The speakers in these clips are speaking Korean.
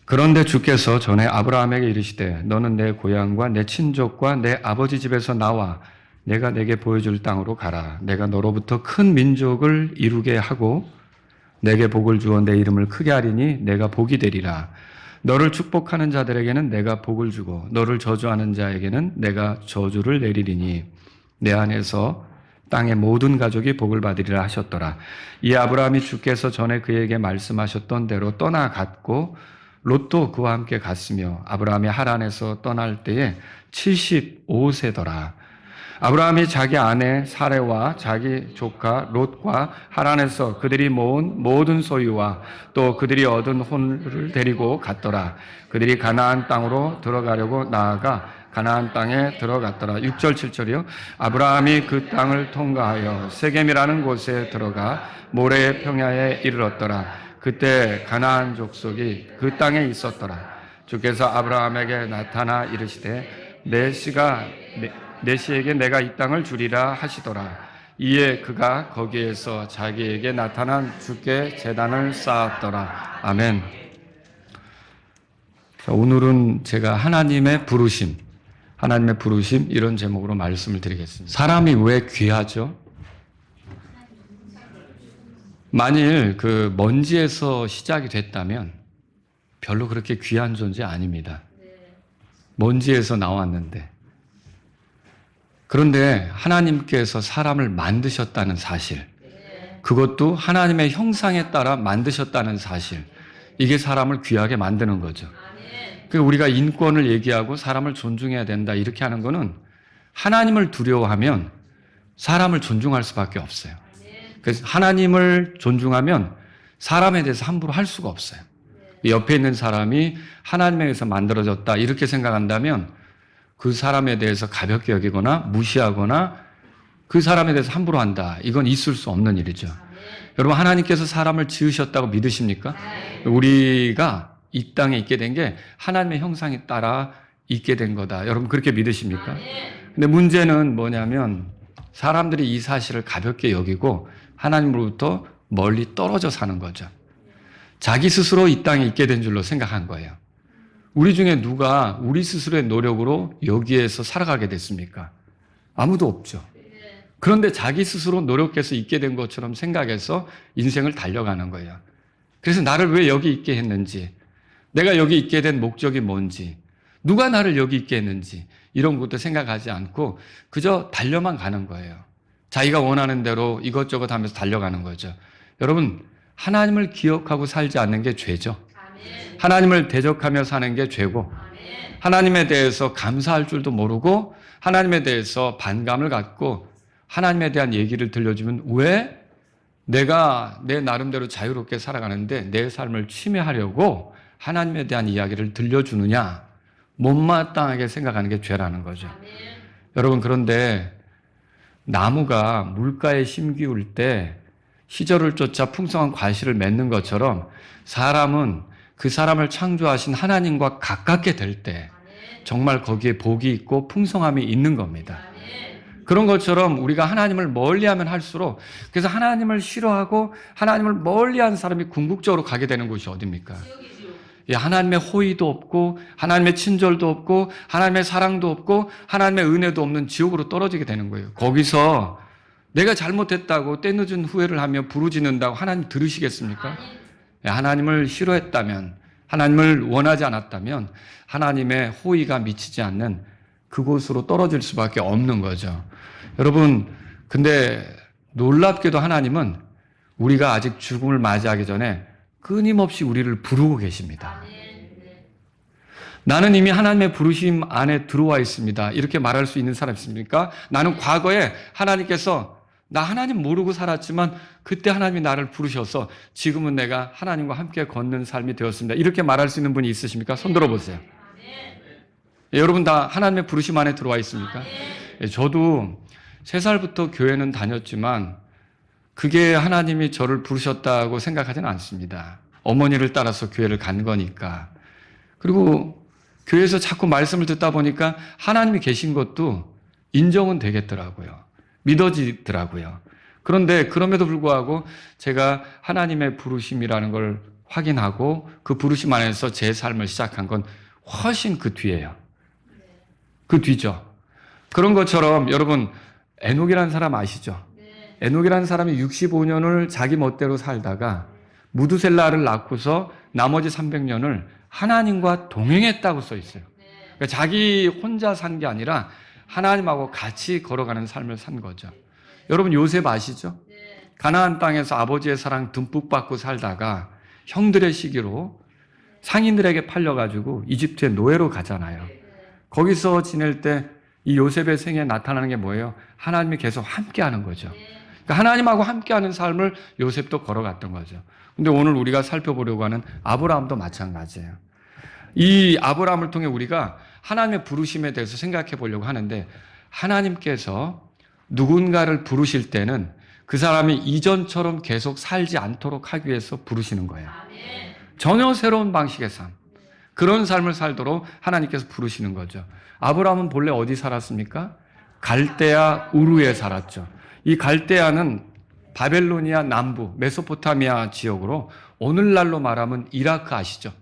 그런데 주께서 전에 아브라함에게 이르시되 너는 내 고향과 내 친족과 내 아버지 집에서 나와 내가 내게 보여줄 땅으로 가라. 내가 너로부터 큰 민족을 이루게 하고 내게 복을 주어 내 이름을 크게 하리니 내가 복이 되리라. 너를 축복하는 자들에게는 내가 복을 주고 너를 저주하는 자에게는 내가 저주를 내리리니 내 안에서 땅의 모든 가족이 복을 받으리라 하셨더라. 이 아브라함이 주께서 전에 그에게 말씀하셨던 대로 떠나갔고 롯도 그와 함께 갔으며 아브라함이 하란에서 떠날 때에 75세더라. 아브라함이 자기 아내 사레와 자기 조카 롯과 하란에서 그들이 모은 모든 소유와 또 그들이 얻은 혼을 데리고 갔더라. 그들이 가나안 땅으로 들어가려고 나아가 가나안 땅에 들어갔더라. 6절 7절이요. 아브라함이 그 땅을 통과하여 세겜이라는 곳에 들어가 모레의 평야에 이르렀더라. 그때 가나안 족속이 그 땅에 있었더라. 주께서 아브라함에게 나타나 이르시되 내 씨에게 내가 이 땅을 주리라 하시더라. 이에 그가 거기에서 자기에게 나타난 주께 제단을 쌓았더라. 아멘. 오늘은 제가 하나님의 부르심 이런 제목으로 말씀을 드리겠습니다. 사람이 왜 귀하죠? 만일 그 먼지에서 시작이 됐다면 별로 그렇게 귀한 존재 아닙니다. 먼지에서 나왔는데. 그런데 하나님께서 사람을 만드셨다는 사실, 그것도 하나님의 형상에 따라 만드셨다는 사실, 이게 사람을 귀하게 만드는 거죠. 그러니까 우리가 인권을 얘기하고 사람을 존중해야 된다 이렇게 하는 거는 하나님을 두려워하면 사람을 존중할 수밖에 없어요. 그래서 하나님을 존중하면 사람에 대해서 함부로 할 수가 없어요. 옆에 있는 사람이 하나님에 의해서 만들어졌다 이렇게 생각한다면 그 사람에 대해서 가볍게 여기거나 무시하거나 그 사람에 대해서 함부로 한다. 이건 있을 수 없는 일이죠. 여러분 하나님께서 사람을 지으셨다고 믿으십니까? 우리가 이 땅에 있게 된 게 하나님의 형상에 따라 있게 된 거다. 여러분 그렇게 믿으십니까? 근데 문제는 뭐냐면 사람들이 이 사실을 가볍게 여기고 하나님으로부터 멀리 떨어져 사는 거죠. 자기 스스로 이 땅에 있게 된 줄로 생각한 거예요. 우리 중에 누가 우리 스스로의 노력으로 여기에서 살아가게 됐습니까? 아무도 없죠. 그런데 자기 스스로 노력해서 있게 된 것처럼 생각해서 인생을 달려가는 거예요. 그래서 나를 왜 여기 있게 했는지, 내가 여기 있게 된 목적이 뭔지, 누가 나를 여기 있게 했는지 이런 것도 생각하지 않고 그저 달려만 가는 거예요. 자기가 원하는 대로 이것저것 하면서 달려가는 거죠. 여러분 하나님을 기억하고 살지 않는 게 죄죠. 하나님을 대적하며 사는 게 죄고 하나님에 대해서 감사할 줄도 모르고 하나님에 대해서 반감을 갖고 하나님에 대한 얘기를 들려주면 왜 내가 내 나름대로 자유롭게 살아가는데 내 삶을 침해하려고 하나님에 대한 이야기를 들려주느냐, 못마땅하게 생각하는 게 죄라는 거죠. 여러분 그런데 나무가 물가에 심기울 때 시절을 쫓아 풍성한 과실을 맺는 것처럼 사람은 그 사람을 창조하신 하나님과 가깝게 될 때 정말 거기에 복이 있고 풍성함이 있는 겁니다. 그런 것처럼 우리가 하나님을 멀리하면 할수록, 그래서 하나님을 싫어하고 하나님을 멀리한 사람이 궁극적으로 가게 되는 곳이 어디입니까? 하나님의 호의도 없고 하나님의 친절도 없고 하나님의 사랑도 없고 하나님의 은혜도 없는 지옥으로 떨어지게 되는 거예요. 거기서 내가 잘못했다고 때늦은 후회를 하며 부르짖는다고 하나님 들으시겠습니까? 하나님을 싫어했다면, 하나님을 원하지 않았다면 하나님의 호의가 미치지 않는 그곳으로 떨어질 수밖에 없는 거죠. 여러분 근데 놀랍게도 하나님은 우리가 아직 죽음을 맞이하기 전에 끊임없이 우리를 부르고 계십니다. 나는 이미 하나님의 부르심 안에 들어와 있습니다. 이렇게 말할 수 있는 사람 있습니까? 나는 과거에 하나님께서 나 하나님 모르고 살았지만 그때 하나님이 나를 부르셔서 지금은 내가 하나님과 함께 걷는 삶이 되었습니다. 이렇게 말할 수 있는 분이 있으십니까? 손 들어보세요. 여러분 다 하나님의 부르심 안에 들어와 있습니까? 저도 3살부터 교회는 다녔지만 그게 하나님이 저를 부르셨다고 생각하지는 않습니다. 어머니를 따라서 교회를 간 거니까. 그리고 교회에서 자꾸 말씀을 듣다 보니까 하나님이 계신 것도 인정은 되겠더라고요. 믿어지더라고요. 그런데 그럼에도 불구하고 제가 하나님의 부르심이라는 걸 확인하고 그 부르심 안에서 제 삶을 시작한 건 훨씬 그 뒤예요. 그 뒤죠. 그런 것처럼 여러분 에녹이라는 사람 아시죠? 에녹이라는 사람이 65년을 자기 멋대로 살다가 무두셀라를 낳고서 나머지 300년을 하나님과 동행했다고 써 있어요. 그러니까 자기 혼자 산 게 아니라 하나님하고 같이 걸어가는 삶을 산 거죠. 여러분 요셉 아시죠? 가나안 땅에서 아버지의 사랑 듬뿍 받고 살다가 형들의 시기로 상인들에게 팔려가지고 이집트의 노예로 가잖아요. 거기서 지낼 때 이 요셉의 생애에 나타나는 게 뭐예요? 하나님이 계속 함께하는 거죠. 그러니까 하나님하고 함께하는 삶을 요셉도 걸어갔던 거죠. 근데 오늘 우리가 살펴보려고 하는 아브라함도 마찬가지예요. 이 아브라함을 통해 우리가 하나님의 부르심에 대해서 생각해 보려고 하는데 하나님께서 누군가를 부르실 때는 그 사람이 이전처럼 계속 살지 않도록 하기 위해서 부르시는 거예요. 전혀 새로운 방식의 삶. 그런 삶을 살도록 하나님께서 부르시는 거죠. 아브라함은 본래 어디 살았습니까? 갈대아 우르에 살았죠. 이 갈대아는 바벨로니아 남부 메소포타미아 지역으로 오늘날로 말하면 이라크 아시죠?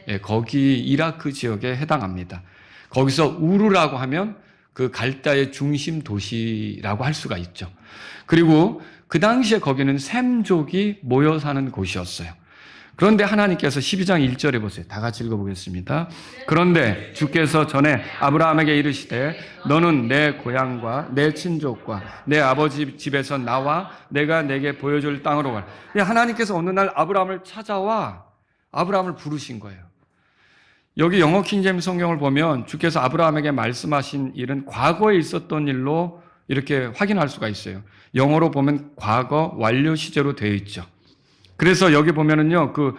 예, 거기 이라크 지역에 해당합니다. 거기서 우르라고 하면 그 갈대아의 중심 도시라고 할 수가 있죠. 그리고 그 당시에 거기는 셈족이 모여 사는 곳이었어요. 그런데 하나님께서 12장 1절에 보세요. 다 같이 읽어보겠습니다. 그런데 주께서 전에 아브라함에게 이르시되 너는 내 고향과 내 친족과 내 아버지 집에서 나와 내가 내게 보여줄 땅으로 가라. 하나님께서 어느 날 아브라함을 찾아와 아브라함을 부르신 거예요. 여기 영어 킹제임스 성경을 보면 주께서 아브라함에게 말씀하신 일은 과거에 있었던 일로 이렇게 확인할 수가 있어요. 영어로 보면 과거 완료 시제로 되어 있죠. 그래서 여기 보면은요, 그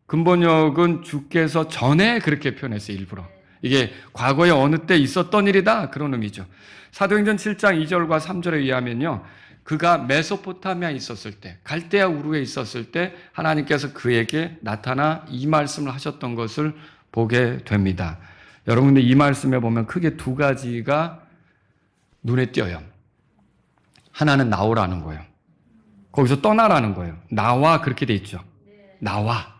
근본역은 주께서 전에 그렇게 표현했어요, 일부러. 이게 과거에 어느 때 있었던 일이다, 그런 의미죠. 사도행전 7장 2절과 3절에 의하면요, 그가 메소포타미아에 있었을 때, 갈대아 우르에 있었을 때 하나님께서 그에게 나타나 이 말씀을 하셨던 것을 보게 됩니다. 여러분들 이 말씀에 보면 크게 두 가지가 눈에 띄어요. 하나는 나오라는 거예요. 거기서 떠나라는 거예요. 나와 그렇게 돼 있죠. 나와.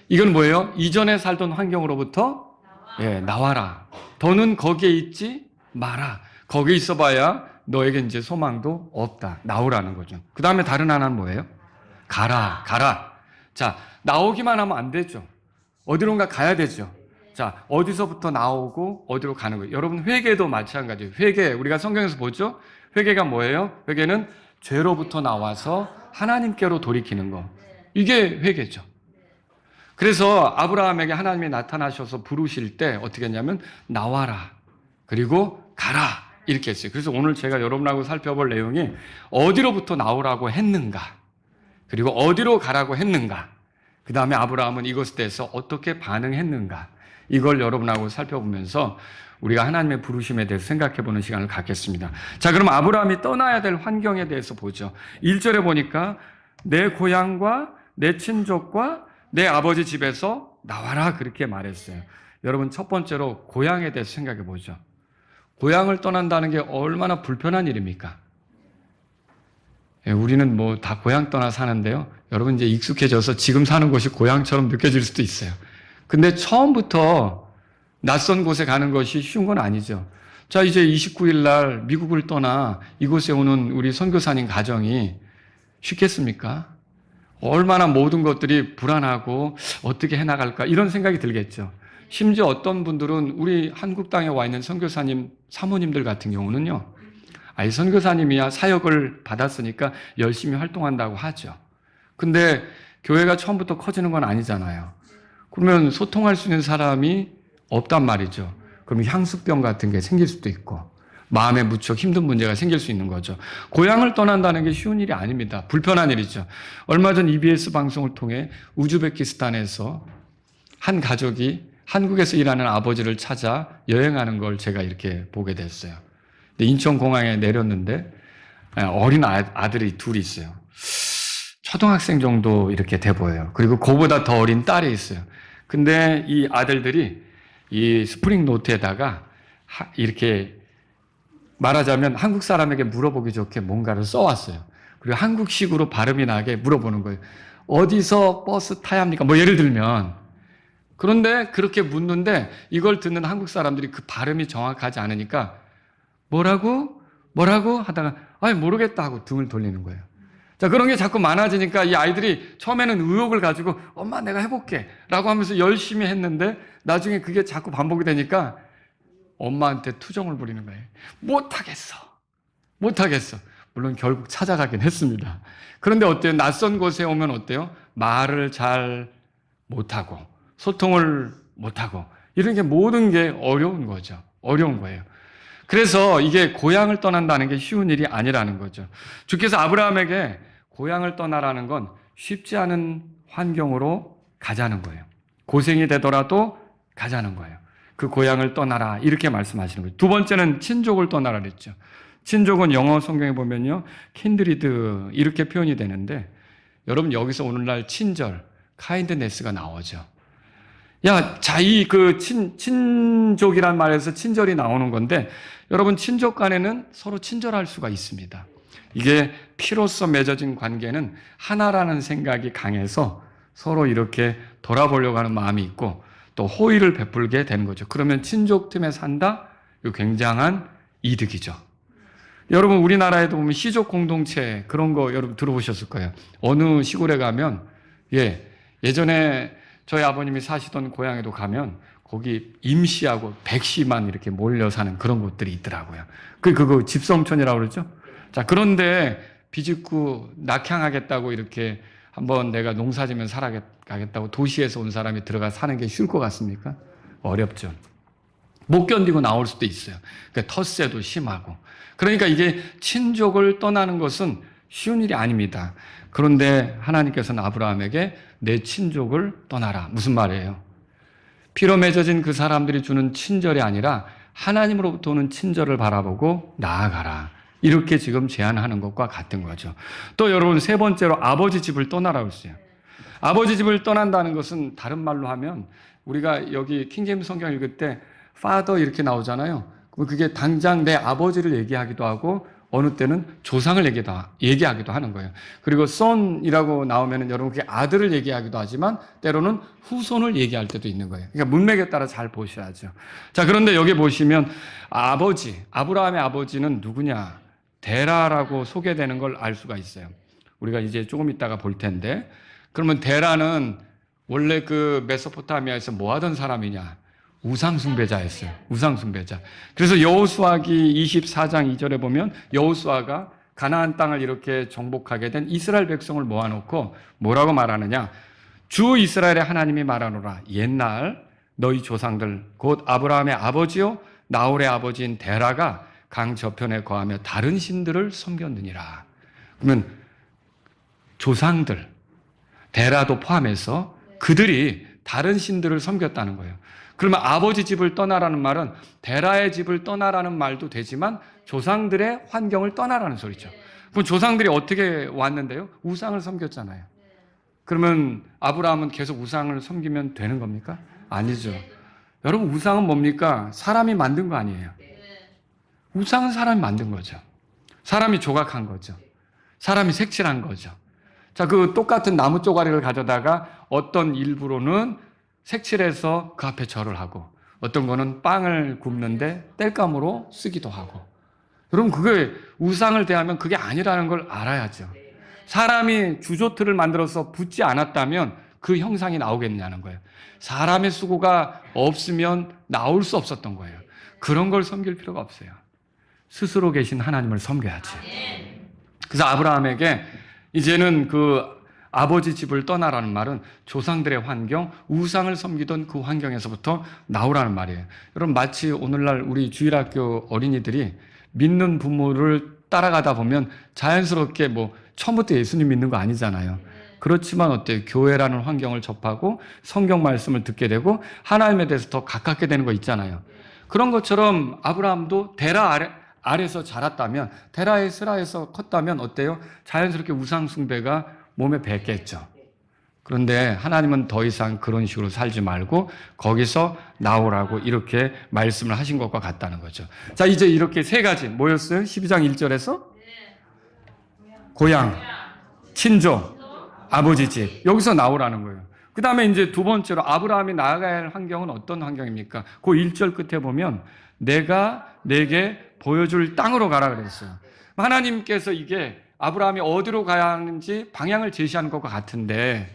이건 뭐예요? 이전에 살던 환경으로부터 나와라. 더는 거기에 있지 마라. 거기에 있어봐야 너에게 이제 소망도 없다. 나오라는 거죠. 그 다음에 다른 하나는 뭐예요? 가라. 자, 나오기만 하면 안 되죠. 어디론가 가야 되죠. 자, 어디서부터 나오고 어디로 가는 거예요. 여러분 회개도 마찬가지예요. 회개 우리가 성경에서 보죠. 회개가 뭐예요? 회개는 죄로부터 나와서 하나님께로 돌이키는 거. 이게 회개죠. 그래서 아브라함에게 하나님이 나타나셔서 부르실 때 어떻게 했냐면 나와라. 그리고 가라. 이렇게 했어요. 그래서 오늘 제가 여러분하고 살펴볼 내용이 어디로부터 나오라고 했는가. 그리고 어디로 가라고 했는가. 그 다음에 아브라함은 이것에 대해서 어떻게 반응했는가. 이걸 여러분하고 살펴보면서 우리가 하나님의 부르심에 대해서 생각해보는 시간을 갖겠습니다. 자, 그럼 아브라함이 떠나야 될 환경에 대해서 보죠. 1절에 보니까 내 고향과 내 친족과 내 아버지 집에서 나와라 그렇게 말했어요. 여러분 첫 번째로 고향에 대해서 생각해보죠. 고향을 떠난다는 게 얼마나 불편한 일입니까? 우리는 뭐 다 고향 떠나 사는데요. 여러분 이제 익숙해져서 지금 사는 곳이 고향처럼 느껴질 수도 있어요. 근데 처음부터 낯선 곳에 가는 것이 쉬운 건 아니죠. 자, 이제 29일 날 미국을 떠나 이곳에 오는 우리 선교사님 가정이 쉽겠습니까? 얼마나 모든 것들이 불안하고 어떻게 해나갈까 이런 생각이 들겠죠. 심지어 어떤 분들은 우리 한국 땅에 와 있는 선교사님 사모님들 같은 경우는요. 아니 선교사님이야 사역을 받았으니까 열심히 활동한다고 하죠. 근데 교회가 처음부터 커지는 건 아니잖아요. 그러면 소통할 수 있는 사람이 없단 말이죠. 그럼 향수병 같은 게 생길 수도 있고 마음에 무척 힘든 문제가 생길 수 있는 거죠. 고향을 떠난다는 게 쉬운 일이 아닙니다. 불편한 일이죠. 얼마 전 EBS 방송을 통해 우즈베키스탄에서 한 가족이 한국에서 일하는 아버지를 찾아 여행하는 걸 제가 이렇게 보게 됐어요. 인천공항에 내렸는데 어린 아들이 둘이 있어요. 초등학생 정도 이렇게 돼 보여요. 그리고 그보다 더 어린 딸이 있어요. 근데 이 아들들이 이 스프링 노트에다가 이렇게 말하자면 한국 사람에게 물어보기 좋게 뭔가를 써왔어요. 그리고 한국식으로 발음이 나게 물어보는 거예요. 어디서 버스 타야 합니까? 뭐 예를 들면. 그런데 그렇게 묻는데 이걸 듣는 한국 사람들이 그 발음이 정확하지 않으니까 뭐라고? 뭐라고? 하다가 모르겠다 하고 등을 돌리는 거예요. 자, 그런 게 자꾸 많아지니까 이 아이들이 처음에는 의욕을 가지고 엄마 내가 해볼게 라고 하면서 열심히 했는데 나중에 그게 자꾸 반복이 되니까 엄마한테 투정을 부리는 거예요. 못하겠어. 물론 결국 찾아가긴 했습니다. 그런데 어때요? 낯선 곳에 오면 어때요? 말을 잘 못하고 소통을 못하고 이런 게 모든 게 어려운 거죠. 어려운 거예요. 그래서 이게 고향을 떠난다는 게 쉬운 일이 아니라는 거죠. 주께서 아브라함에게 고향을 떠나라는 건 쉽지 않은 환경으로 가자는 거예요. 고생이 되더라도 가자는 거예요. 그 고향을 떠나라 이렇게 말씀하시는 거예요. 두 번째는 친족을 떠나라 그랬죠. 친족은 영어 성경에 보면요, 킨드리드 이렇게 표현이 되는데 여러분 여기서 오늘날 친절, 카인드네스가 나오죠. 친족이란 말에서 친절이 나오는 건데 여러분 친족 간에는 서로 친절할 수가 있습니다. 이게 피로써 맺어진 관계는 하나라는 생각이 강해서 서로 이렇게 돌아보려고 하는 마음이 있고 또 호의를 베풀게 되는 거죠. 그러면 친족 틈에 산다? 이거 굉장한 이득이죠. 여러분 우리나라에도 보면 시족 공동체 그런 거 여러분 들어보셨을 거예요. 어느 시골에 가면 예전에 저희 아버님이 사시던 고향에도 가면 거기 임시하고 백시만 이렇게 몰려 사는 그런 곳들이 있더라고요. 그거 집성촌이라고 그러죠. 자, 그런데 비집고 낙향하겠다고 이렇게 한번 내가 농사지면 살아가겠다고 도시에서 온 사람이 들어가 사는 게 쉬울 것 같습니까? 어렵죠. 못 견디고 나올 수도 있어요. 그러니까 텃세도 심하고. 그러니까 이게 친족을 떠나는 것은 쉬운 일이 아닙니다. 그런데 하나님께서는 아브라함에게 내 친족을 떠나라. 무슨 말이에요? 피로 맺어진 그 사람들이 주는 친절이 아니라 하나님으로부터 오는 친절을 바라보고 나아가라. 이렇게 지금 제안하는 것과 같은 거죠. 또 여러분 세 번째로 아버지 집을 떠나라고 했어요. 아버지 집을 떠난다는 것은 다른 말로 하면 우리가 여기 킹제임스 성경 읽을 때 father 이렇게 나오잖아요. 그게 당장 내 아버지를 얘기하기도 하고 어느 때는 조상을 얘기하기도 하는 거예요. 그리고 son이라고 나오면 여러분 그게 아들을 얘기하기도 하지만 때로는 후손을 얘기할 때도 있는 거예요. 그러니까 문맥에 따라 잘 보셔야죠. 자, 그런데 여기 보시면 아브라함의 아버지는 누구냐? 데라라고 소개되는 걸 알 수가 있어요. 우리가 이제 조금 있다가 볼 텐데 그러면 데라는 원래 그 메소포타미아에서 뭐 하던 사람이냐? 우상숭배자였어요. 우상숭배자. 그래서 여호수아기 24장 2절에 보면 여호수아가 가나안 땅을 이렇게 정복하게 된 이스라엘 백성을 모아놓고 뭐라고 말하느냐? 주 이스라엘의 하나님이 말하노라. 옛날 너희 조상들 곧 아브라함의 아버지요 나홀의 아버지인 데라가 강 저편에 거하며 다른 신들을 섬겼느니라. 그러면 조상들 데라도 포함해서 그들이 다른 신들을 섬겼다는 거예요. 그러면 아버지 집을 떠나라는 말은 데라의 집을 떠나라는 말도 되지만 조상들의 환경을 떠나라는 소리죠. 그럼 조상들이 어떻게 왔는데요? 우상을 섬겼잖아요. 그러면 아브라함은 계속 우상을 섬기면 되는 겁니까? 아니죠. 여러분 우상은 뭡니까? 사람이 만든 거 아니에요. 우상은 사람이 만든 거죠. 사람이 조각한 거죠. 사람이 색칠한 거죠. 자, 그 똑같은 나무 쪼가리를 가져다가 어떤 일부로는 색칠해서 그 앞에 절을 하고 어떤 거는 빵을 굽는데 땔감으로 쓰기도 하고. 여러분 그게 우상을 대하면 그게 아니라는 걸 알아야죠. 사람이 주조틀을 만들어서 붓지 않았다면 그 형상이 나오겠냐는 거예요. 사람의 수고가 없으면 나올 수 없었던 거예요. 그런 걸 섬길 필요가 없어요. 스스로 계신 하나님을 섬겨야지. 그래서 아브라함에게 이제는 그 아버지 집을 떠나라는 말은 조상들의 환경, 우상을 섬기던 그 환경에서부터 나오라는 말이에요. 여러분 마치 오늘날 우리 주일학교 어린이들이 믿는 부모를 따라가다 보면 자연스럽게 처음부터 예수님 믿는 거 아니잖아요. 그렇지만 어때요? 교회라는 환경을 접하고 성경 말씀을 듣게 되고 하나님에 대해서 더 가깝게 되는 거 있잖아요. 그런 것처럼 아브라함도 데라 아래서 자랐다면, 데라의 스라에서 컸다면 어때요? 자연스럽게 우상 숭배가 몸에 뱄겠죠. 그런데 하나님은 더 이상 그런 식으로 살지 말고 거기서 나오라고 이렇게 말씀을 하신 것과 같다는 거죠. 자, 이제 이렇게 세 가지 뭐였어요? 12장 1절에서 고향, 친족, 아버지 집. 여기서 나오라는 거예요. 그 다음에 이제 두 번째로 아브라함이 나아가야 할 환경은 어떤 환경입니까? 그 1절 끝에 보면 내가 내게 보여줄 땅으로 가라 그랬어요. 하나님께서 이게 아브라함이 어디로 가야 하는지 방향을 제시하는 것과 같은데,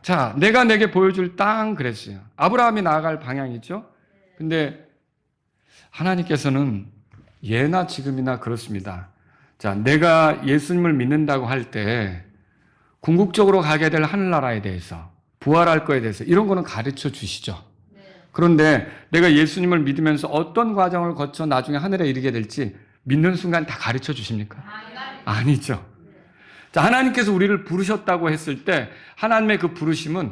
자, 내가 내게 보여줄 땅 그랬어요. 아브라함이 나아갈 방향이죠. 근데 하나님께서는 예나 지금이나 그렇습니다. 자, 내가 예수님을 믿는다고 할 때 궁극적으로 가게 될 하늘나라에 대해서, 부활할 거에 대해서 이런 거는 가르쳐 주시죠. 그런데 내가 예수님을 믿으면서 어떤 과정을 거쳐 나중에 하늘에 이르게 될지 믿는 순간 다 가르쳐 주십니까? 아니죠. 자, 하나님께서 우리를 부르셨다고 했을 때 하나님의 그 부르심은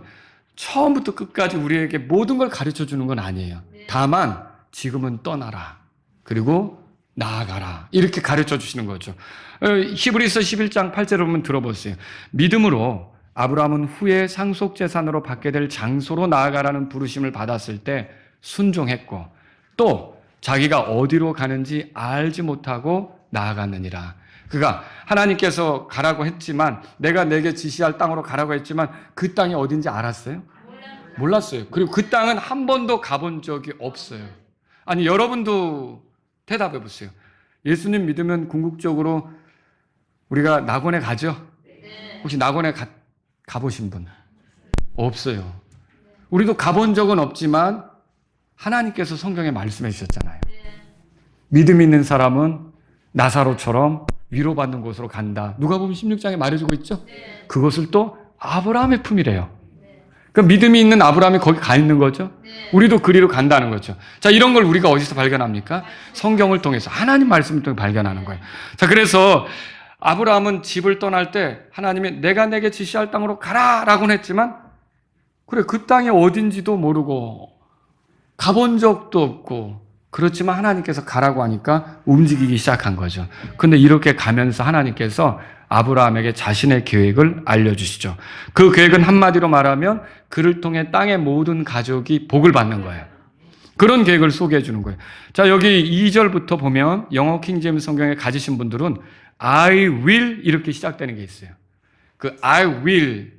처음부터 끝까지 우리에게 모든 걸 가르쳐 주는 건 아니에요. 다만 지금은 떠나라. 그리고 나아가라. 이렇게 가르쳐 주시는 거죠. 히브리서 11장 8절을 보면 들어보세요. 믿음으로 아브라함은 후에 상속재산으로 받게 될 장소로 나아가라는 부르심을 받았을 때 순종했고, 또 자기가 어디로 가는지 알지 못하고 나아갔느니라. 그가 하나님께서 가라고 했지만, 내가 내게 지시할 땅으로 가라고 했지만 그 땅이 어딘지 알았어요? 몰랐어요. 그리고 그 땅은 한 번도 가본 적이 없어요. 아니, 여러분도 대답해 보세요. 예수님 믿으면 궁극적으로 우리가 낙원에 가죠? 혹시 낙원에 가보신 분? 없어요. 우리도 가본 적은 없지만 하나님께서 성경에 말씀해 주셨잖아요. 믿음 있는 사람은 나사로처럼 위로받는 곳으로 간다. 누가복음 16장에 말해주고 있죠? 그것을 또 아브라함의 품이래요. 그러니까 믿음이 있는 아브라함이 거기 가 있는 거죠. 우리도 그리로 간다는 거죠. 자, 이런 걸 우리가 어디서 발견합니까? 성경을 통해서, 하나님 말씀을 통해 발견하는 거예요. 자, 그래서 아브라함은 집을 떠날 때 하나님이 내가 내게 지시할 땅으로 가라라고는 했지만, 그래, 그 땅이 어딘지도 모르고 가본 적도 없고, 그렇지만 하나님께서 가라고 하니까 움직이기 시작한 거죠. 근데 이렇게 가면서 하나님께서 아브라함에게 자신의 계획을 알려주시죠. 그 계획은 한마디로 말하면 그를 통해 땅의 모든 가족이 복을 받는 거예요. 그런 계획을 소개해 주는 거예요. 자, 여기 2절부터 보면 영어 킹제임스 성경에 가지신 분들은 I will 이렇게 시작되는 게 있어요. 그 I will.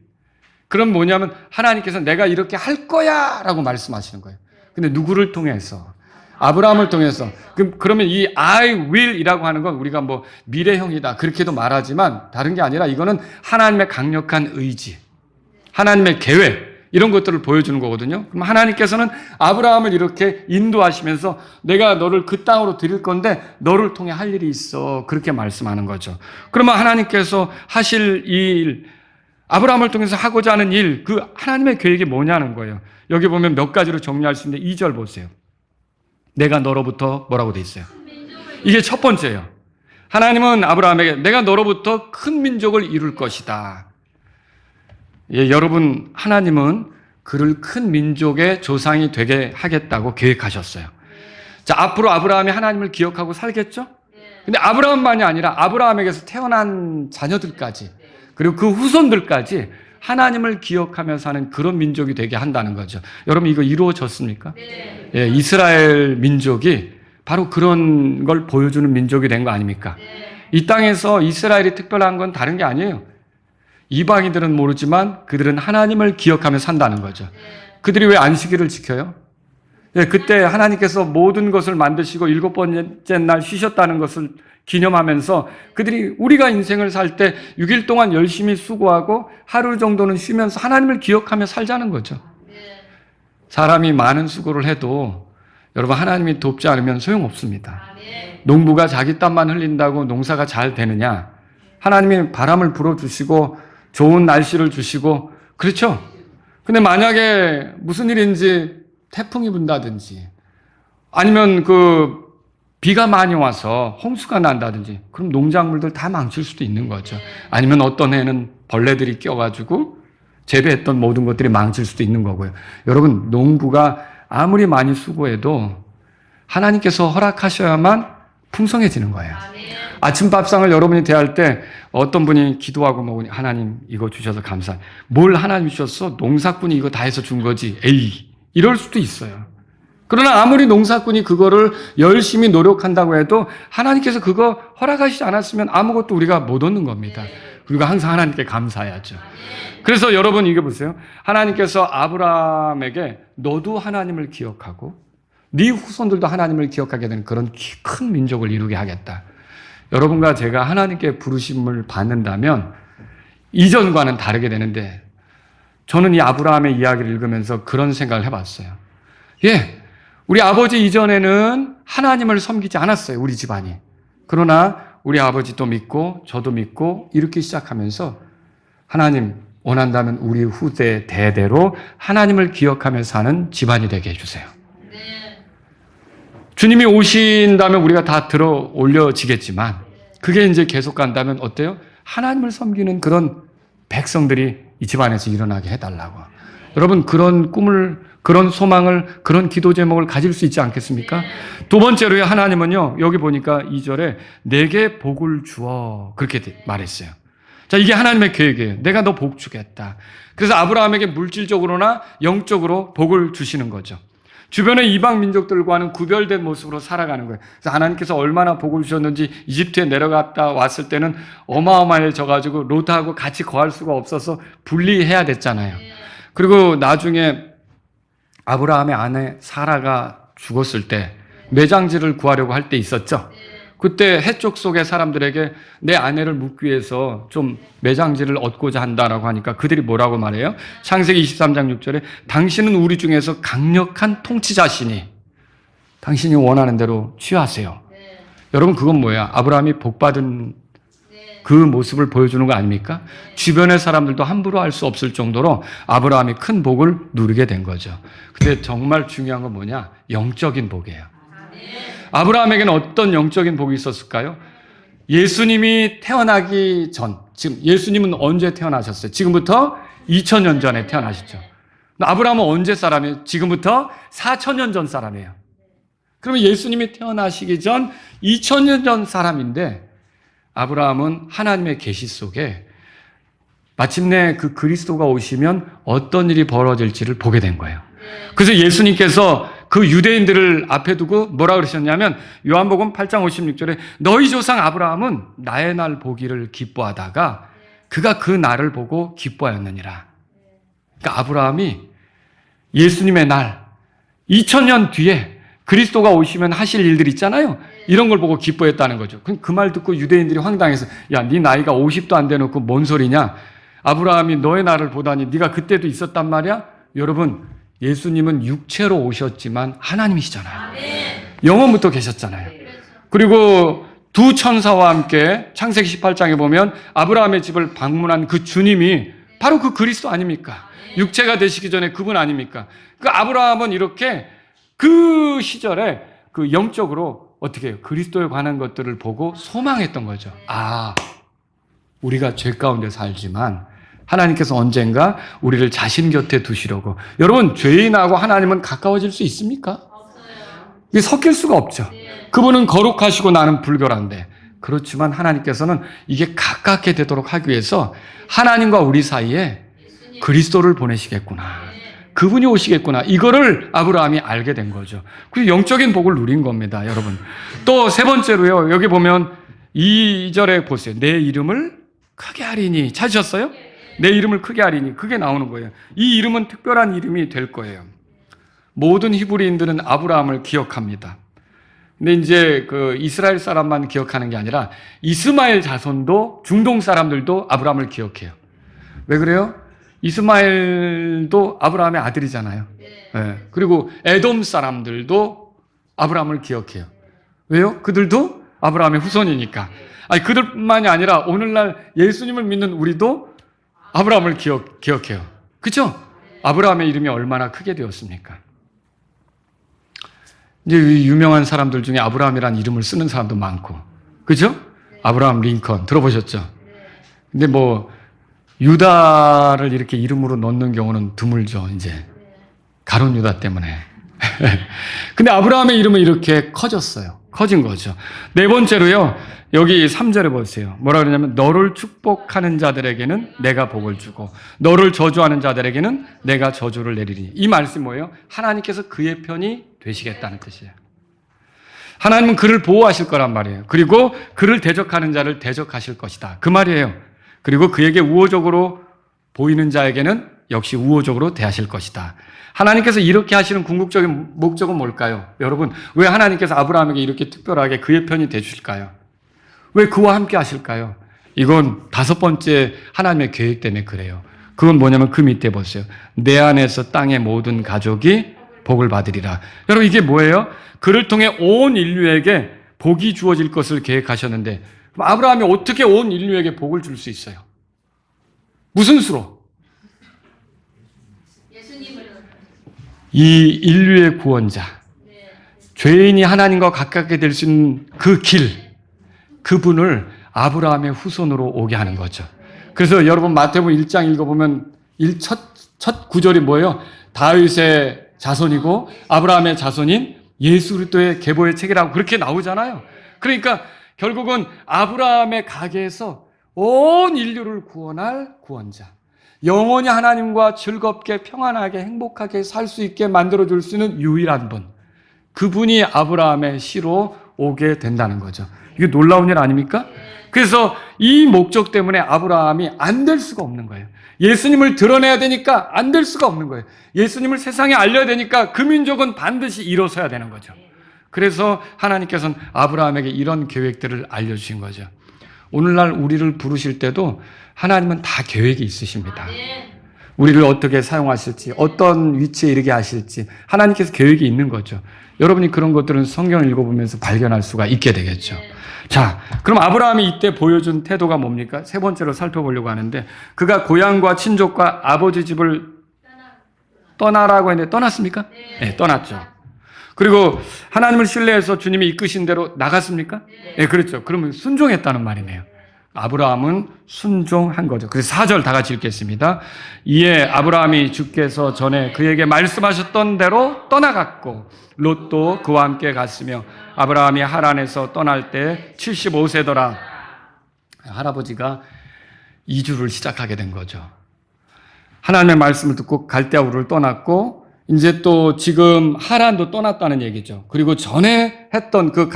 그럼 뭐냐면 하나님께서 내가 이렇게 할 거야 라고 말씀하시는 거예요. 근데 누구를 통해서? 아브라함을 통해서. 그러면 이 I will 이라고 하는 건 우리가 뭐 미래형이다 그렇게도 말하지만 다른 게 아니라 이거는 하나님의 강력한 의지, 하나님의 계획, 이런 것들을 보여주는 거거든요. 그럼 하나님께서는 아브라함을 이렇게 인도하시면서 내가 너를 그 땅으로 드릴 건데 너를 통해 할 일이 있어. 그렇게 말씀하는 거죠. 그러면 하나님께서 하실 이 일, 아브라함을 통해서 하고자 하는 일, 그 하나님의 계획이 뭐냐는 거예요. 여기 보면 몇 가지로 정리할 수 있는데 2절 보세요. 내가 너로부터 뭐라고 돼 있어요? 이게 첫 번째예요. 하나님은 아브라함에게 내가 너로부터 큰 민족을 이룰 것이다. 예, 여러분, 하나님은 그를 큰 민족의 조상이 되게 하겠다고 계획하셨어요. 자, 앞으로 아브라함이 하나님을 기억하고 살겠죠? 근데 아브라함만이 아니라 아브라함에게서 태어난 자녀들까지, 그리고 그 후손들까지 하나님을 기억하며 사는 그런 민족이 되게 한다는 거죠. 여러분, 이거 이루어졌습니까? 네. 예, 이스라엘 민족이 바로 그런 걸 보여주는 민족이 된 거 아닙니까? 네. 이 땅에서 이스라엘이 특별한 건 다른 게 아니에요. 이방인들은 모르지만 그들은 하나님을 기억하며 산다는 거죠. 네. 그들이 왜 안식일을 지켜요? 예, 그때 하나님께서 모든 것을 만드시고 7번째 날 쉬셨다는 것을 기념하면서 그들이 우리가 인생을 살 때 6일 동안 열심히 수고하고 하루 정도는 쉬면서 하나님을 기억하며 살자는 거죠. 사람이 많은 수고를 해도 여러분, 하나님이 돕지 않으면 소용없습니다. 농부가 자기 땀만 흘린다고 농사가 잘 되느냐? 하나님이 바람을 불어주시고 좋은 날씨를 주시고, 그렇죠? 근데 만약에 무슨 일인지 태풍이 분다든지 아니면 비가 많이 와서 홍수가 난다든지, 그럼 농작물들 다 망칠 수도 있는 거죠. 아니면 어떤 해는 벌레들이 껴가지고 재배했던 모든 것들이 망칠 수도 있는 거고요. 여러분, 농부가 아무리 많이 수고해도 하나님께서 허락하셔야만 풍성해지는 거예요. 아침 밥상을 여러분이 대할 때 어떤 분이 기도하고 먹으니 하나님 이거 주셔서 감사해. 뭘 하나님 주셨어? 농사꾼이 이거 다 해서 준 거지. 에이, 이럴 수도 있어요. 그러나 아무리 농사꾼이 그거를 열심히 노력한다고 해도 하나님께서 그거 허락하시지 않았으면 아무것도 우리가 못 얻는 겁니다. 그리고 항상 하나님께 감사해야죠. 그래서 여러분 이게 보세요. 하나님께서 아브라함에게 너도 하나님을 기억하고 네 후손들도 하나님을 기억하게 되는 그런 큰 민족을 이루게 하겠다. 여러분과 제가 하나님께 부르심을 받는다면 이전과는 다르게 되는데 저는 이 아브라함의 이야기를 읽으면서 그런 생각을 해봤어요. 예, 우리 아버지 이전에는 하나님을 섬기지 않았어요. 우리 집안이. 그러나 우리 아버지도 믿고 저도 믿고 이렇게 시작하면서 하나님 원한다면 우리 후대 대대로 하나님을 기억하며 사는 집안이 되게 해주세요. 주님이 오신다면 우리가 다 들어 올려지겠지만 그게 이제 계속 간다면 어때요? 하나님을 섬기는 그런 백성들이 이 집안에서 일어나게 해달라고. 여러분 그런 꿈을, 그런 소망을, 그런 기도 제목을 가질 수 있지 않겠습니까? 두 번째로요, 하나님은요, 여기 보니까 2절에 내게 복을 주어 그렇게 말했어요. 자, 이게 하나님의 계획이에요. 내가 너 복 주겠다. 그래서 아브라함에게 물질적으로나 영적으로 복을 주시는 거죠. 주변의 이방 민족들과는 구별된 모습으로 살아가는 거예요. 그래서 하나님께서 얼마나 복을 주셨는지 이집트에 내려갔다 왔을 때는 어마어마해져가지고 롯하고 같이 거할 수가 없어서 분리해야 됐잖아요. 그리고 나중에 아브라함의 아내 사라가 죽었을 때 매장지를 구하려고 할 때 있었죠. 그때 해쪽 속의 사람들에게 내 아내를 묻기 위해서 좀 매장지를 얻고자 한다라고 하니까 그들이 뭐라고 말해요? 창세기 23장 6절에 당신은 우리 중에서 강력한 통치자시니 당신이 원하는 대로 취하세요. 여러분 그건 뭐야? 아브라함이 복받은 그 모습을 보여주는 거 아닙니까? 주변의 사람들도 함부로 할 수 없을 정도로 아브라함이 큰 복을 누리게 된 거죠. 근데 정말 중요한 건 뭐냐? 영적인 복이에요. 아브라함에게는 어떤 영적인 복이 있었을까요? 예수님이 태어나기 전, 지금 예수님은 언제 태어나셨어요? 지금부터 2000년 전에 태어나셨죠. 아브라함은 언제 사람이에요? 지금부터 4000년 전 사람이에요. 그러면 예수님이 태어나시기 전 2000년 전 사람인데 아브라함은 하나님의 계시 속에 마침내 그 그리스도가 오시면 어떤 일이 벌어질지를 보게 된 거예요. 그래서 예수님께서 그 유대인들을 앞에 두고 뭐라 그러셨냐면 요한복음 8장 56절에 너희 조상 아브라함은 나의 날 보기를 기뻐하다가 그가 그 날을 보고 기뻐하였느니라. 그러니까 아브라함이 예수님의 날 2000년 뒤에 그리스도가 오시면 하실 일들 있잖아요. 이런 걸 보고 기뻐했다는 거죠. 그 말 듣고 유대인들이 황당해서 야, 네 나이가 50도 안 돼놓고 뭔 소리냐? 아브라함이 너의 날을 보다니 네가 그때도 있었단 말이야? 여러분 예수님은 육체로 오셨지만 하나님이시잖아요. 영원부터 계셨잖아요. 그리고 두 천사와 함께 창세기 18장에 보면 아브라함의 집을 방문한 그 주님이 바로 그 그리스도 아닙니까? 육체가 되시기 전에 그분 아닙니까? 그 아브라함은 이렇게 그 시절에 그 영적으로 어떻게 해요? 그리스도에 관한 것들을 보고 소망했던 거죠. 아, 우리가 죄 가운데 살지만 하나님께서 언젠가 우리를 자신 곁에 두시려고. 여러분, 죄인하고 하나님은 가까워질 수 있습니까? 없어요. 이게 섞일 수가 없죠. 그분은 거룩하시고 나는 불결한데. 그렇지만 하나님께서는 이게 가깝게 되도록 하기 위해서 하나님과 우리 사이에 그리스도를 보내시겠구나. 그분이 오시겠구나. 이거를 아브라함이 알게 된 거죠. 그래서 영적인 복을 누린 겁니다, 여러분. 또 세 번째로요. 여기 보면 2절에 보세요. 내 이름을 크게 하리니. 찾으셨어요? 내 이름을 크게 하리니. 그게 나오는 거예요. 이 이름은 특별한 이름이 될 거예요. 모든 히브리인들은 아브라함을 기억합니다. 근데 이제 그 이스라엘 사람만 기억하는 게 아니라 이스마엘 자손도 중동 사람들도 아브라함을 기억해요. 왜 그래요? 이스마엘도 아브라함의 아들이잖아요. 네. 그리고 에돔 사람들도 아브라함을 기억해요. 왜요? 그들도 아브라함의 후손이니까. 아니, 그들만이 아니라 오늘날 예수님을 믿는 우리도 아브라함을 기억해요. 그렇죠? 아브라함의 이름이 얼마나 크게 되었습니까? 이제 유명한 사람들 중에 아브라함이라는 이름을 쓰는 사람도 많고, 그렇죠? 아브라함 링컨 들어보셨죠? 근데 뭐 유다를 이렇게 이름으로 넣는 경우는 드물죠. 이제 가룟 유다 때문에. 근데 아브라함의 이름은 이렇게 커진 거죠. 네 번째로요. 여기 3절에 보세요. 뭐라 그러냐면 너를 축복하는 자들에게는 내가 복을 주고 너를 저주하는 자들에게는 내가 저주를 내리리. 이 말씀이 뭐예요? 하나님께서 그의 편이 되시겠다는 뜻이에요. 하나님은 그를 보호하실 거란 말이에요. 그리고 그를 대적하는 자를 대적하실 것이다. 그 말이에요. 그리고 그에게 우호적으로 보이는 자에게는 역시 우호적으로 대하실 것이다. 하나님께서 이렇게 하시는 궁극적인 목적은 뭘까요? 여러분, 왜 하나님께서 아브라함에게 이렇게 특별하게 그의 편이 되실까요? 왜 그와 함께 하실까요? 이건 다섯 번째 하나님의 계획 때문에 그래요. 그건 뭐냐면 그 밑에 보세요. 내 안에서 땅의 모든 가족이 복을 받으리라. 여러분, 이게 뭐예요? 그를 통해 온 인류에게 복이 주어질 것을 계획하셨는데, 그럼 아브라함이 어떻게 온 인류에게 복을 줄 수 있어요? 무슨 수로? 이 인류의 구원자, 죄인이 하나님과 가깝게 될 수 있는 그 길, 그분을 아브라함의 후손으로 오게 하는 거죠. 그래서 여러분 마태복음 1장 읽어보면 첫 구절이 뭐예요? 다윗의 자손이고 아브라함의 자손인 예수 그리스도의 계보의 책이라고 그렇게 나오잖아요. 그러니까 결국은 아브라함의 가게에서 온 인류를 구원할 구원자, 영원히 하나님과 즐겁게 평안하게 행복하게 살 수 있게 만들어줄 수 있는 유일한 분, 그분이 아브라함의 씨로 오게 된다는 거죠. 이게 놀라운 일 아닙니까? 그래서 이 목적 때문에 아브라함이 안 될 수가 없는 거예요. 예수님을 드러내야 되니까 안 될 수가 없는 거예요. 예수님을 세상에 알려야 되니까 그 민족은 반드시 일어서야 되는 거죠. 그래서 하나님께서는 아브라함에게 이런 계획들을 알려주신 거죠. 오늘날 우리를 부르실 때도 하나님은 다 계획이 있으십니다. 우리를 어떻게 사용하실지, 어떤 위치에 이르게 하실지 하나님께서 계획이 있는 거죠. 여러분이 그런 것들은 성경을 읽어보면서 발견할 수가 있게 되겠죠. 자, 그럼 아브라함이 이때 보여준 태도가 뭡니까? 세 번째로 살펴보려고 하는데, 그가 고향과 친족과 아버지 집을 떠나라고 했는데 떠났습니까? 네, 떠났죠. 그리고 하나님을 신뢰해서 주님이 이끄신 대로 나갔습니까? 네, 그렇죠. 그러면 순종했다는 말이네요. 아브라함은 순종한 거죠. 그래서 4절 다 같이 읽겠습니다. 이에 아브라함이 주께서 전에 그에게 말씀하셨던 대로 떠나갔고 롯도 그와 함께 갔으며 아브라함이 하란에서 떠날 때 75세더라. 할아버지가 이주를 시작하게 된 거죠. 하나님의 말씀을 듣고 갈대아 우르를 떠났고 이제 또 지금 하란도 떠났다는 얘기죠. 그리고 전에 했던 그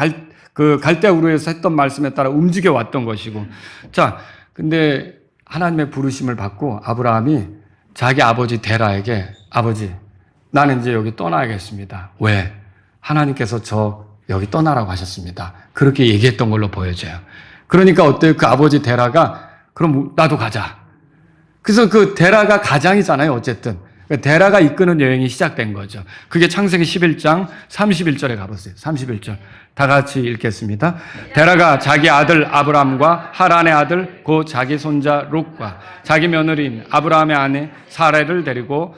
갈대아 우르에서 했던 말씀에 따라 움직여 왔던 것이고. 자, 근데 하나님의 부르심을 받고 아브라함이 자기 아버지 데라에게 아버지, 나는 이제 여기 떠나야겠습니다. 왜? 하나님께서 저 여기 떠나라고 하셨습니다. 그렇게 얘기했던 걸로 보여져요. 그러니까 어때요? 그 아버지 데라가 그럼 나도 가자. 그래서 그 데라가 가장이잖아요. 어쨌든. 데라가 이끄는 여행이 시작된 거죠. 그게 창세기 11장 31절에 가보세요. 31절. 다 같이 읽겠습니다. 데라가 자기 아들 아브람과 하란의 아들 곧 자기 손자 롯과 자기 며느리인 아브라함의 아내 사라를 데리고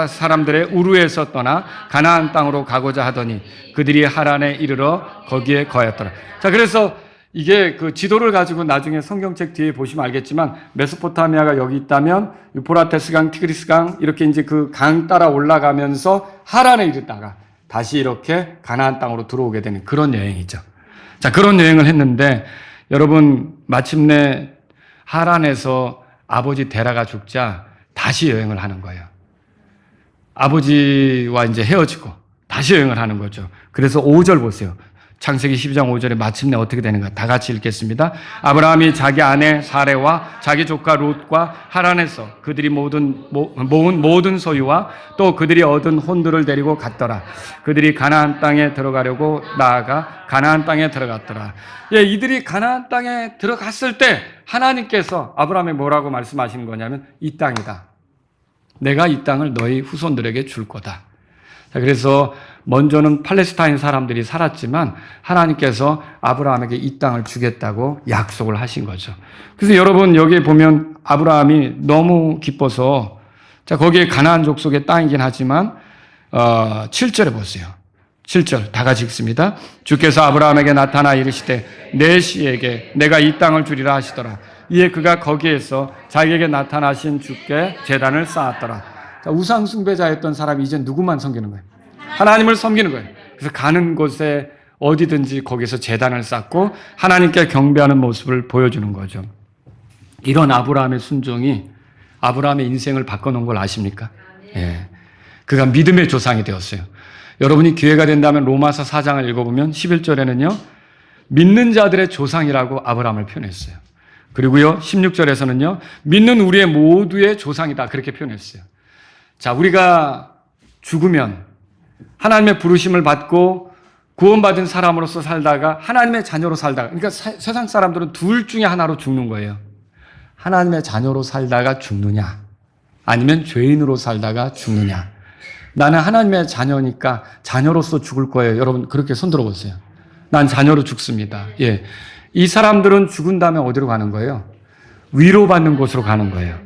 사람들의 우르에서 떠나 가나안 땅으로 가고자 하더니 그들이 하란에 이르러 거기에 거하였더라. 자, 그래서 이게 그 지도를 가지고 나중에 성경책 뒤에 보시면 알겠지만 메소포타미아가 여기 있다면 유프라테스강, 티그리스강 이렇게 이제 그 강 따라 올라가면서 하란에 이르다가 다시 이렇게 가나안 땅으로 들어오게 되는 그런 여행이죠. 자, 그런 여행을 했는데 여러분 마침내 하란에서 아버지 데라가 죽자 다시 여행을 하는 거예요. 아버지와 이제 헤어지고 다시 여행을 하는 거죠. 그래서 5절 보세요. 창세기 12장 5절에 마침내 어떻게 되는가 다 같이 읽겠습니다. 아브라함이 자기 아내 사레와 자기 조카 롯과 하란에서 그들이 모은 모든 소유와 또 그들이 얻은 혼들을 데리고 갔더라. 그들이 가나안 땅에 들어가려고 나아가 가나안 땅에 들어갔더라. 예, 이들이 가나안 땅에 들어갔을 때 하나님께서 아브라함에 뭐라고 말씀하시는 거냐면 이 땅이다. 내가 이 땅을 너희 후손들에게 줄 거다. 자, 그래서 먼저는 팔레스타인 사람들이 살았지만 하나님께서 아브라함에게 이 땅을 주겠다고 약속을 하신 거죠. 그래서 여러분 여기에 보면 아브라함이 너무 기뻐서 자, 거기에 가나안 족속의 땅이긴 하지만 7절에 보세요. 7절 다 같이 읽습니다. 주께서 아브라함에게 나타나 이르시되 내 씨에게 내가 이 땅을 주리라 하시더라. 이에 그가 거기에서 자기에게 나타나신 주께 제단을 쌓았더라. 자, 우상 숭배자였던 사람이 이제 누구만 섬기는 거예요? 하나님을 섬기는 거예요. 그래서 가는 곳에 어디든지 거기서 제단을 쌓고 하나님께 경배하는 모습을 보여주는 거죠. 이런 아브라함의 순종이 아브라함의 인생을 바꿔놓은 걸 아십니까? 예. 그가 믿음의 조상이 되었어요. 여러분이 기회가 된다면 로마서 4장을 읽어보면 11절에는요. 믿는 자들의 조상이라고 아브라함을 표현했어요. 그리고요 16절에서는요 믿는 우리의 모두의 조상이다 그렇게 표현했어요. 자, 우리가 죽으면 하나님의 부르심을 받고 구원받은 사람으로서 살다가 하나님의 자녀로 살다가, 그러니까 세상 사람들은 둘 중에 하나로 죽는 거예요. 하나님의 자녀로 살다가 죽느냐, 아니면 죄인으로 살다가 죽느냐. 나는 하나님의 자녀니까 자녀로서 죽을 거예요. 여러분 그렇게 손 들어보세요. 난 자녀로 죽습니다. 예, 이 사람들은 죽은 다음에 어디로 가는 거예요? 위로받는 곳으로 가는 거예요.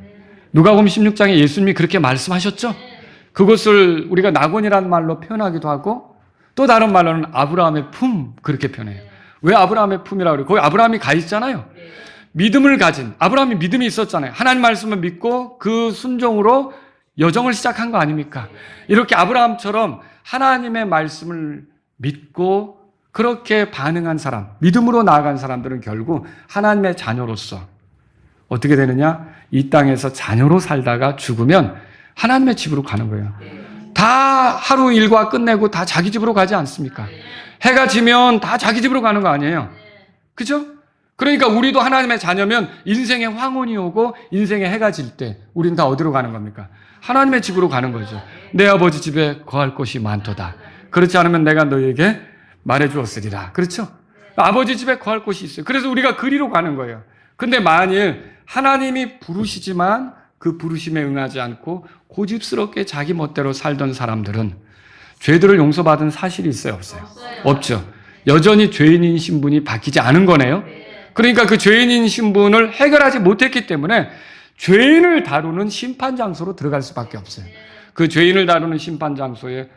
누가복음 16장에 예수님이 그렇게 말씀하셨죠? 그것을 우리가 낙원이라는 말로 표현하기도 하고 또 다른 말로는 아브라함의 품 그렇게 표현해요. 왜 아브라함의 품이라고 그래요? 거기 아브라함이 가 있잖아요. 믿음을 가진, 아브라함이 믿음이 있었잖아요. 하나님 말씀을 믿고 그 순종으로 여정을 시작한 거 아닙니까? 이렇게 아브라함처럼 하나님의 말씀을 믿고 그렇게 반응한 사람, 믿음으로 나아간 사람들은 결국 하나님의 자녀로서 어떻게 되느냐? 이 땅에서 자녀로 살다가 죽으면 하나님의 집으로 가는 거예요. 다 하루 일과 끝내고 다 자기 집으로 가지 않습니까? 해가 지면 다 자기 집으로 가는 거 아니에요? 그죠? 그러니까 우리도 하나님의 자녀면 인생의 황혼이 오고 인생의 해가 질 때 우린 다 어디로 가는 겁니까? 하나님의 집으로 가는 거죠. 내 아버지 집에 거할 곳이 많도다. 그렇지 않으면 내가 너에게 말해주었으리라. 그렇죠? 아버지 집에 거할 곳이 있어요. 그래서 우리가 그리로 가는 거예요. 근데 만일 하나님이 부르시지만 그 부르심에 응하지 않고 고집스럽게 자기 멋대로 살던 사람들은 죄들을 용서받은 사실이 있어요? 없어요? 없죠. 여전히 죄인인 신분이 바뀌지 않은 거네요. 그러니까 그 죄인인 신분을 해결하지 못했기 때문에 죄인을 다루는 심판 장소로 들어갈 수밖에 없어요. 그 죄인을 다루는 심판 장소에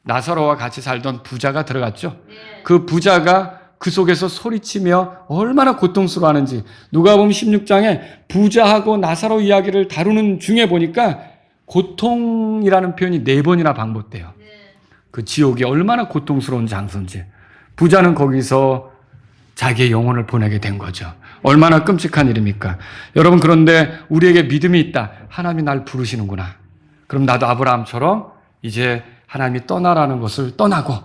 나사로와 같이 살던 부자가 들어갔죠. 그 부자가 그 속에서 소리치며 얼마나 고통스러워하는지 누가복음 16장에 부자하고 나사로 이야기를 다루는 중에 보니까 고통이라는 표현이 4번이나 반복돼요. 그 지옥이 얼마나 고통스러운 장소인지. 부자는 거기서 자기의 영혼을 보내게 된 거죠. 얼마나 끔찍한 일입니까? 여러분, 그런데 우리에게 믿음이 있다. 하나님이 날 부르시는구나. 그럼 나도 아브라함처럼 이제 하나님이 떠나라는 것을 떠나고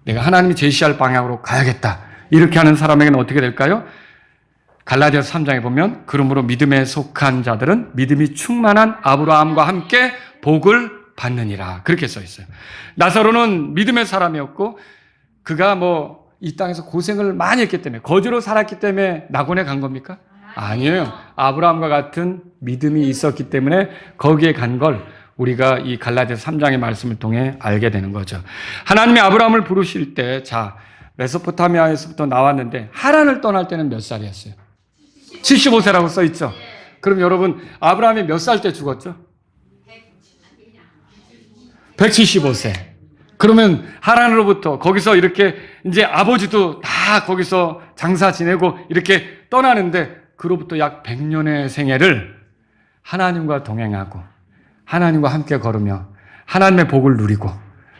내가 하나님이 제시할 방향으로 가야겠다. 이렇게 하는 사람에게는 어떻게 될까요? 갈라디아서 3장에 보면 그러므로 믿음에 속한 자들은 믿음이 충만한 아브라함과 함께 복을 받느니라. 그렇게 써 있어요. 나사로는 믿음의 사람이었고 그가 이 땅에서 고생을 많이 했기 때문에 거지로 살았기 때문에 낙원에 간 겁니까? 아니에요. 아브라함과 같은 믿음이 있었기 때문에 거기에 간 걸 우리가 이 갈라디아서 3장의 말씀을 통해 알게 되는 거죠. 하나님이 아브라함을 부르실 때 메소포타미아에서부터 나왔는데 하란을 떠날 때는 몇 살이었어요? 75세라고 써 있죠. 그럼 여러분 아브라함이 몇 살 때 죽었죠? 175세. 그러면 하란으로부터 거기서 이렇게 이제 아버지도 다 거기서 장사 지내고 이렇게 떠나는데 그로부터 약 100년의 생애를 하나님과 동행하고 하나님과 함께 걸으며 하나님의 복을 누리고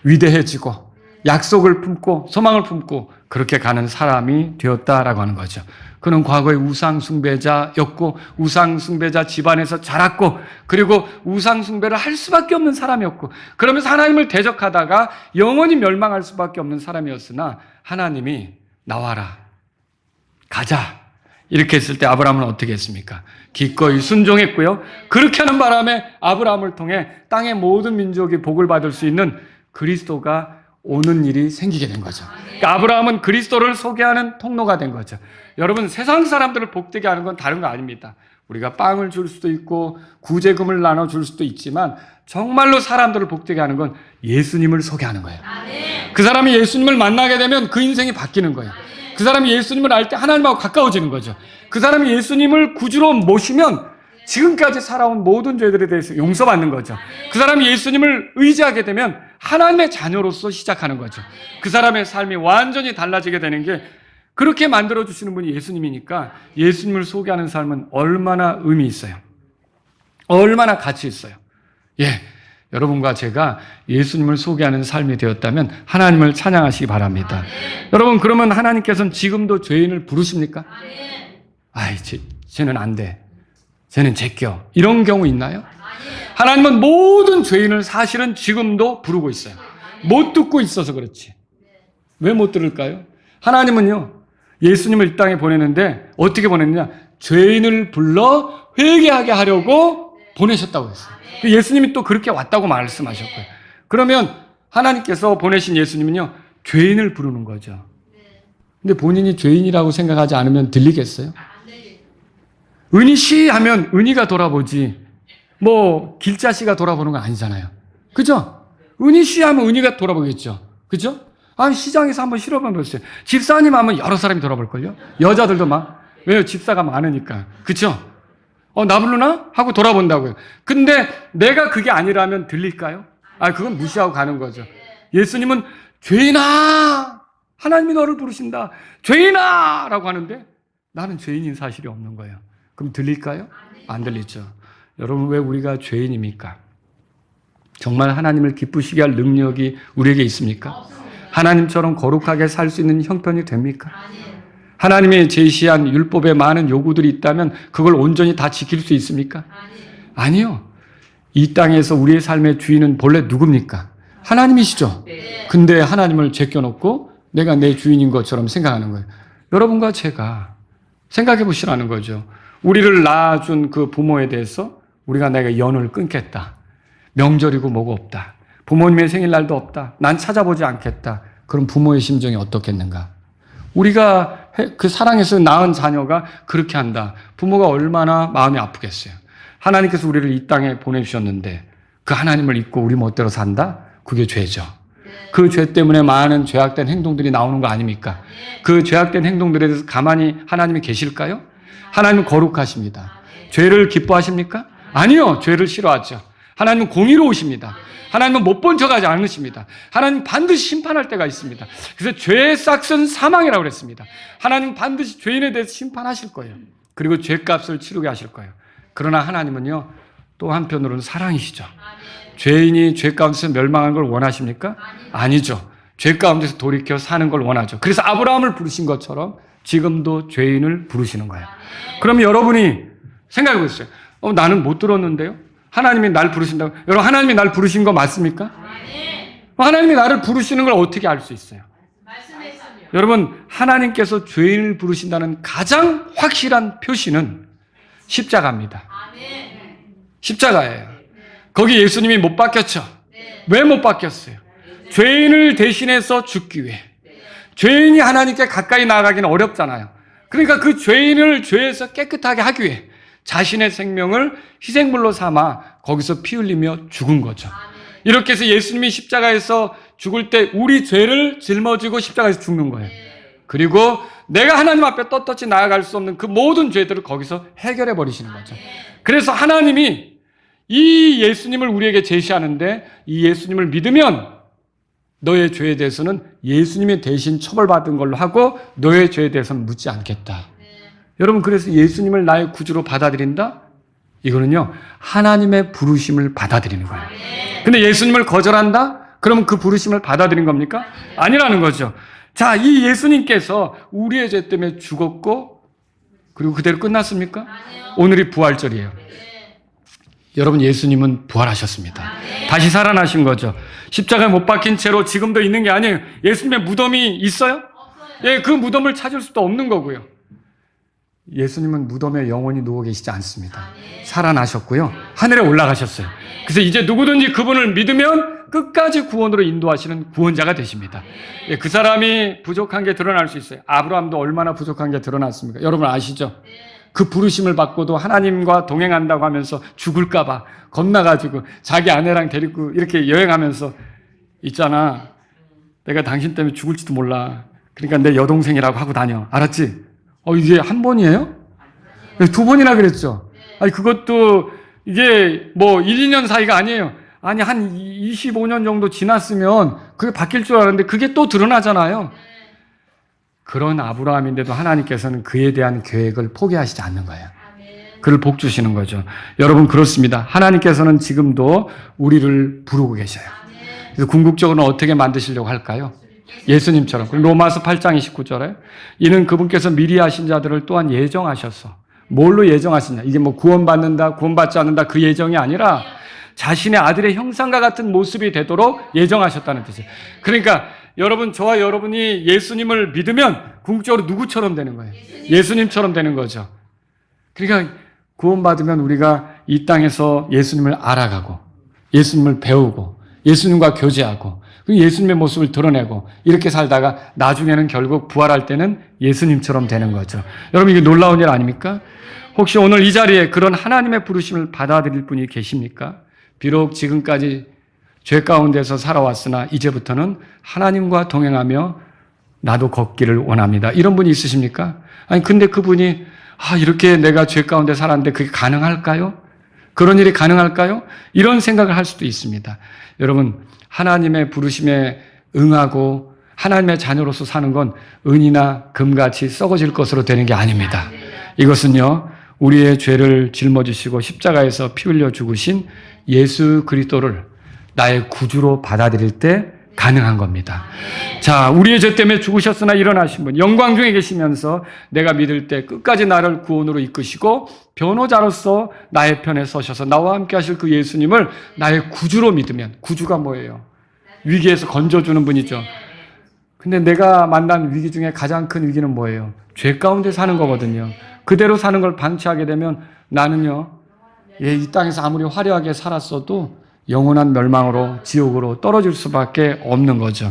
위대해지고 약속을 품고 소망을 품고 그렇게 가는 사람이 되었다라고 하는 거죠. 그는 과거에 우상 숭배자였고 우상 숭배자 집안에서 자랐고 그리고 우상 숭배를 할 수밖에 없는 사람이었고 그러면서 하나님을 대적하다가 영원히 멸망할 수밖에 없는 사람이었으나 하나님이 나와라 가자 이렇게 했을 때 아브라함은 어떻게 했습니까? 기꺼이 순종했고요. 그렇게 하는 바람에 아브라함을 통해 땅의 모든 민족이 복을 받을 수 있는 그리스도가 오는 일이 생기게 된 거죠. 그러니까 아브라함은 그리스도를 소개하는 통로가 된 거죠. 여러분 세상 사람들을 복되게 하는 건 다른 거 아닙니다. 우리가 빵을 줄 수도 있고 구제금을 나눠줄 수도 있지만 정말로 사람들을 복되게 하는 건 예수님을 소개하는 거예요. 그 사람이 예수님을 만나게 되면 그 인생이 바뀌는 거예요. 그 사람이 예수님을 알 때 하나님하고 가까워지는 거죠. 그 사람이 예수님을 구주로 모시면 지금까지 살아온 모든 죄들에 대해서 용서받는 거죠. 그 사람이 예수님을 의지하게 되면 하나님의 자녀로서 시작하는 거죠. 그 사람의 삶이 완전히 달라지게 되는 게 그렇게 만들어주시는 분이 예수님이니까 예수님을 소개하는 삶은 얼마나 의미 있어요. 얼마나 가치 있어요. 예, 여러분과 제가 예수님을 소개하는 삶이 되었다면 하나님을 찬양하시기 바랍니다. 여러분 그러면 하나님께서는 지금도 죄인을 부르십니까? 아이, 쟤는 안 돼. 쟤는 제껴. 이런 경우 있나요? 하나님은 모든 죄인을 사실은 지금도 부르고 있어요. 못 듣고 있어서 그렇지. 왜 못 들을까요? 하나님은요, 예수님을 이 땅에 보내는데 어떻게 보냈느냐? 죄인을 불러 회개하게 하려고 보내셨다고 했어요. 예수님이 또 그렇게 왔다고 말씀하셨고요. 그러면 하나님께서 보내신 예수님은요, 죄인을 부르는 거죠. 근데 본인이 죄인이라고 생각하지 않으면 들리겠어요? 은희씨 하면 은희가 돌아보지, 뭐 길자씨가 돌아보는 건 아니잖아요. 그죠? 은희씨 하면 은희가 돌아보겠죠. 그죠? 시장에서 한번 실험해보세요. 집사님 하면 여러 사람이 돌아볼걸요? 여자들도 막. 왜요? 집사가 많으니까. 그죠? 나 부르나? 하고 돌아본다고요. 근데 내가 그게 아니라면 들릴까요? 그건 무시하고 가는 거죠. 예수님은 죄인아! 하나님이 너를 부르신다. 죄인아! 라고 하는데 나는 죄인인 사실이 없는 거예요. 그럼 들릴까요? 안 들리죠. 여러분, 왜 우리가 죄인입니까? 정말 하나님을 기쁘시게 할 능력이 우리에게 있습니까? 하나님처럼 거룩하게 살 수 있는 형편이 됩니까? 하나님이 제시한 율법에 많은 요구들이 있다면 그걸 온전히 다 지킬 수 있습니까? 아니요. 이 땅에서 우리의 삶의 주인은 본래 누굽니까? 하나님이시죠. 근데 하나님을 제껴놓고 내가 내 주인인 것처럼 생각하는 거예요. 여러분과 제가 생각해 보시라는 거죠. 우리를 낳아준 그 부모에 대해서 우리가 내가 연을 끊겠다. 명절이고 뭐고 없다. 부모님의 생일날도 없다. 난 찾아보지 않겠다. 그럼 부모의 심정이 어떻겠는가? 우리가 그 사랑해서 낳은 자녀가 그렇게 한다. 부모가 얼마나 마음이 아프겠어요. 하나님께서 우리를 이 땅에 보내주셨는데 그 하나님을 잊고 우리 멋대로 산다? 그게 죄죠. 그 죄 때문에 많은 죄악된 행동들이 나오는 거 아닙니까? 그 죄악된 행동들에 대해서 가만히 하나님이 계실까요? 하나님은 거룩하십니다. 죄를 기뻐하십니까? 아니요. 죄를 싫어하죠. 하나님은 공의로우십니다. 하나님은 못 본 척하지 않으십니다. 하나님 반드시 심판할 때가 있습니다. 그래서 죄의 싹은 사망이라고 그랬습니다. 하나님 반드시 죄인에 대해서 심판하실 거예요. 그리고 죄값을 치르게 하실 거예요. 그러나 하나님은요, 또 한편으로는 사랑이시죠. 죄인이 죄 가운데서 멸망하는 걸 원하십니까? 아니죠. 죄 가운데서 돌이켜 사는 걸 원하죠. 그래서 아브라함을 부르신 것처럼 지금도 죄인을 부르시는 거예요. 그럼 여러분이 생각해 보세요. 나는 못 들었는데요? 하나님이 날 부르신다고. 여러분, 하나님이 날 부르신 거 맞습니까? 하나님이 나를 부르시는 걸 어떻게 알 수 있어요? 여러분, 하나님께서 죄인을 부르신다는 가장 확실한 표시는 십자가입니다. 십자가예요. 거기 예수님이 못 박혔죠. 왜 못 박혔어요? 죄인을 대신해서 죽기 위해. 죄인이 하나님께 가까이 나아가기는 어렵잖아요. 그러니까 그 죄인을 죄에서 깨끗하게 하기 위해 자신의 생명을 희생물로 삼아 거기서 피 흘리며 죽은 거죠. 이렇게 해서 예수님이 십자가에서 죽을 때 우리 죄를 짊어지고 십자가에서 죽는 거예요. 그리고 내가 하나님 앞에 떳떳이 나아갈 수 없는 그 모든 죄들을 거기서 해결해 버리시는 거죠. 그래서 하나님이 이 예수님을 우리에게 제시하는데 이 예수님을 믿으면 너의 죄에 대해서는 예수님이 대신 처벌받은 걸로 하고 너의 죄에 대해서는 묻지 않겠다. 여러분, 그래서 예수님을 나의 구주로 받아들인다? 이거는요, 하나님의 부르심을 받아들이는 거예요. 근데 예수님을 거절한다? 그러면 그 부르심을 받아들인 겁니까? 아니라는 거죠. 자, 이 예수님께서 우리의 죄 때문에 죽었고, 그리고 그대로 끝났습니까? 오늘이 부활절이에요. 여러분, 예수님은 부활하셨습니다. 다시 살아나신 거죠. 십자가에 못 박힌 채로 지금도 있는 게 아니에요. 예수님의 무덤이 있어요? 예, 그 무덤을 찾을 수도 없는 거고요. 예수님은 무덤에 영원히 누워 계시지 않습니다. 살아나셨고요. 하늘에 올라가셨어요. 그래서 이제 누구든지 그분을 믿으면 끝까지 구원으로 인도하시는 구원자가 되십니다. 예, 그 사람이 부족한 게 드러날 수 있어요. 아브라함도 얼마나 부족한 게 드러났습니까? 여러분 아시죠? 그 부르심을 받고도 하나님과 동행한다고 하면서 죽을까 봐 겁나가지고 자기 아내랑 데리고 이렇게 여행하면서 있잖아. 내가 당신 때문에 죽을지도 몰라. 그러니까 내 여동생이라고 하고 다녀. 알았지? 이게 한 번이에요? 두 번이나 그랬죠. 아니, 그것도 이게 뭐 1, 2년 사이가 아니에요. 아니, 한 25년 정도 지났으면 그게 바뀔 줄 알았는데 그게 또 드러나잖아요. 그런 아브라함인데도 하나님께서는 그에 대한 계획을 포기하시지 않는 거예요. 그를 복 주시는 거죠. 여러분, 그렇습니다. 하나님께서는 지금도 우리를 부르고 계셔요. 그래서 궁극적으로는 어떻게 만드시려고 할까요? 예수님처럼. 로마서 8장 29절에 이는 그분께서 미리 하신 자들을 또한 예정하셔서, 뭘로 예정하시냐? 이게 뭐 구원받는다, 구원받지 않는다 그 예정이 아니라 자신의 아들의 형상과 같은 모습이 되도록 예정하셨다는 뜻이에요. 그러니까 여러분, 저와 여러분이 예수님을 믿으면 궁극적으로 누구처럼 되는 거예요? 예수님처럼 되는 거죠. 그러니까 구원받으면 우리가 이 땅에서 예수님을 알아가고 예수님을 배우고 예수님과 교제하고 예수님의 모습을 드러내고 이렇게 살다가 나중에는 결국 부활할 때는 예수님처럼 되는 거죠. 여러분, 이게 놀라운 일 아닙니까? 혹시 오늘 이 자리에 그런 하나님의 부르심을 받아들일 분이 계십니까? 비록 지금까지 죄 가운데서 살아왔으나 이제부터는 하나님과 동행하며 나도 걷기를 원합니다. 이런 분이 있으십니까? 아니, 근데 그분이 이렇게 내가 죄 가운데 살았는데 그게 가능할까요? 그런 일이 가능할까요? 이런 생각을 할 수도 있습니다. 여러분, 하나님의 부르심에 응하고 하나님의 자녀로서 사는 건 은이나 금같이 썩어질 것으로 되는 게 아닙니다. 이것은요, 우리의 죄를 짊어지시고 십자가에서 피 흘려 죽으신 예수 그리스도를 나의 구주로 받아들일 때 가능한 겁니다. 자, 우리의 죄 때문에 죽으셨으나 일어나신 분, 영광 중에 계시면서 내가 믿을 때 끝까지 나를 구원으로 이끄시고 변호자로서 나의 편에 서셔서 나와 함께 하실 그 예수님을 나의 구주로 믿으면, 구주가 뭐예요? 위기에서 건져주는 분이죠. 근데 내가 만난 위기 중에 가장 큰 위기는 뭐예요? 죄 가운데 사는 거거든요. 그대로 사는 걸 방치하게 되면 나는요, 이 땅에서 아무리 화려하게 살았어도 영원한 멸망으로 지옥으로 떨어질 수밖에 없는 거죠.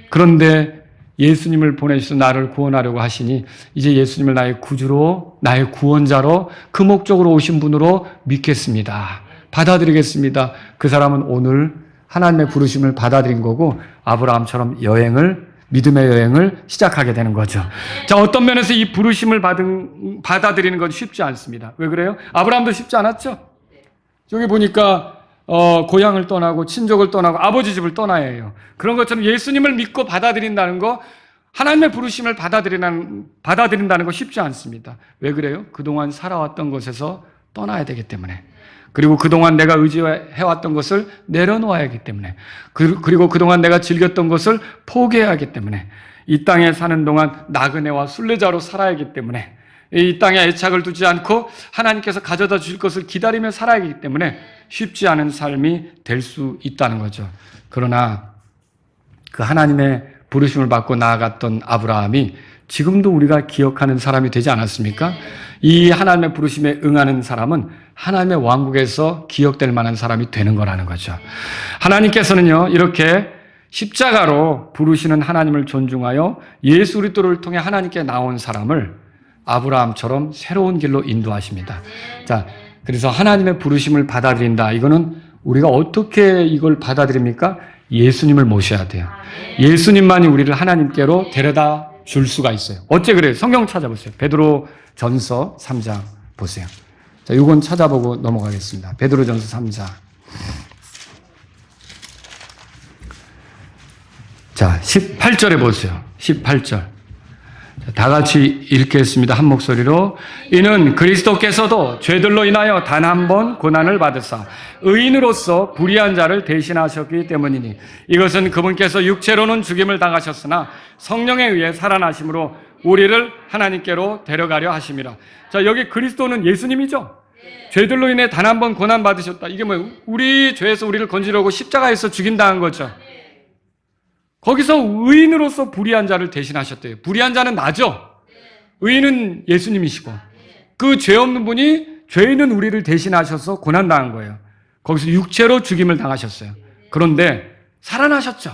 그런데 예수님을 보내셔서 나를 구원하려고 하시니 이제 예수님을 나의 구주로, 나의 구원자로, 그 목적으로 오신 분으로 믿겠습니다. 받아들이겠습니다. 그 사람은 오늘 하나님의 부르심을 받아들인 거고 아브라함처럼 믿음의 여행을 시작하게 되는 거죠. 자, 어떤 면에서 이 부르심을 받아들이는 건 쉽지 않습니다. 왜 그래요? 아브라함도 쉽지 않았죠? 여기 보니까 고향을 떠나고 친족을 떠나고 아버지 집을 떠나야 해요. 그런 것처럼 예수님을 믿고 받아들인다는 거, 하나님의 부르심을 받아들인다는 거 쉽지 않습니다. 왜 그래요? 그동안 살아왔던 곳에서 떠나야 되기 때문에, 그리고 그동안 내가 의지해왔던 것을 내려놓아야 하기 때문에, 그리고 그동안 내가 즐겼던 것을 포기해야 하기 때문에, 이 땅에 사는 동안 나그네와 순례자로 살아야 하기 때문에, 이 땅에 애착을 두지 않고 하나님께서 가져다 주실 것을 기다리며 살아야 하기 때문에 쉽지 않은 삶이 될 수 있다는 거죠. 그러나 그 하나님의 부르심을 받고 나아갔던 아브라함이 지금도 우리가 기억하는 사람이 되지 않았습니까? 이 하나님의 부르심에 응하는 사람은 하나님의 왕국에서 기억될 만한 사람이 되는 거라는 거죠. 하나님께서는요, 이렇게 십자가로 부르시는 하나님을 존중하여 예수 그리스도를 통해 하나님께 나온 사람을 아브라함처럼 새로운 길로 인도하십니다. 자, 그래서 하나님의 부르심을 받아들인다. 이거는 우리가 어떻게 이걸 받아들입니까? 예수님을 모셔야 돼요. 예수님만이 우리를 하나님께로 데려다 줄 수가 있어요. 어째 그래요? 성경 찾아보세요. 베드로 전서 3장 보세요. 자, 이건 찾아보고 넘어가겠습니다. 베드로 전서 3장. 자, 18절에 보세요. 18절. 다 같이 읽겠습니다. 한 목소리로. 이는 그리스도께서도 죄들로 인하여 단 한 번 고난을 받으사 의인으로서 불의한 자를 대신하셨기 때문이니, 이것은 그분께서 육체로는 죽임을 당하셨으나 성령에 의해 살아나심으로 우리를 하나님께로 데려가려 하심이라. 자, 여기 그리스도는 예수님이죠. 죄들로 인해 단 한 번 고난 받으셨다. 이게 뭐예요? 우리 죄에서 우리를 건지려고 십자가에서 죽인다는 거죠. 거기서 의인으로서 불의한 자를 대신하셨대요. 불의한 자는 나죠. 의인은 예수님이시고, 그 죄 없는 분이 죄 있는 우리를 대신하셔서 고난당한 거예요. 거기서 육체로 죽임을 당하셨어요. 그런데 살아나셨죠.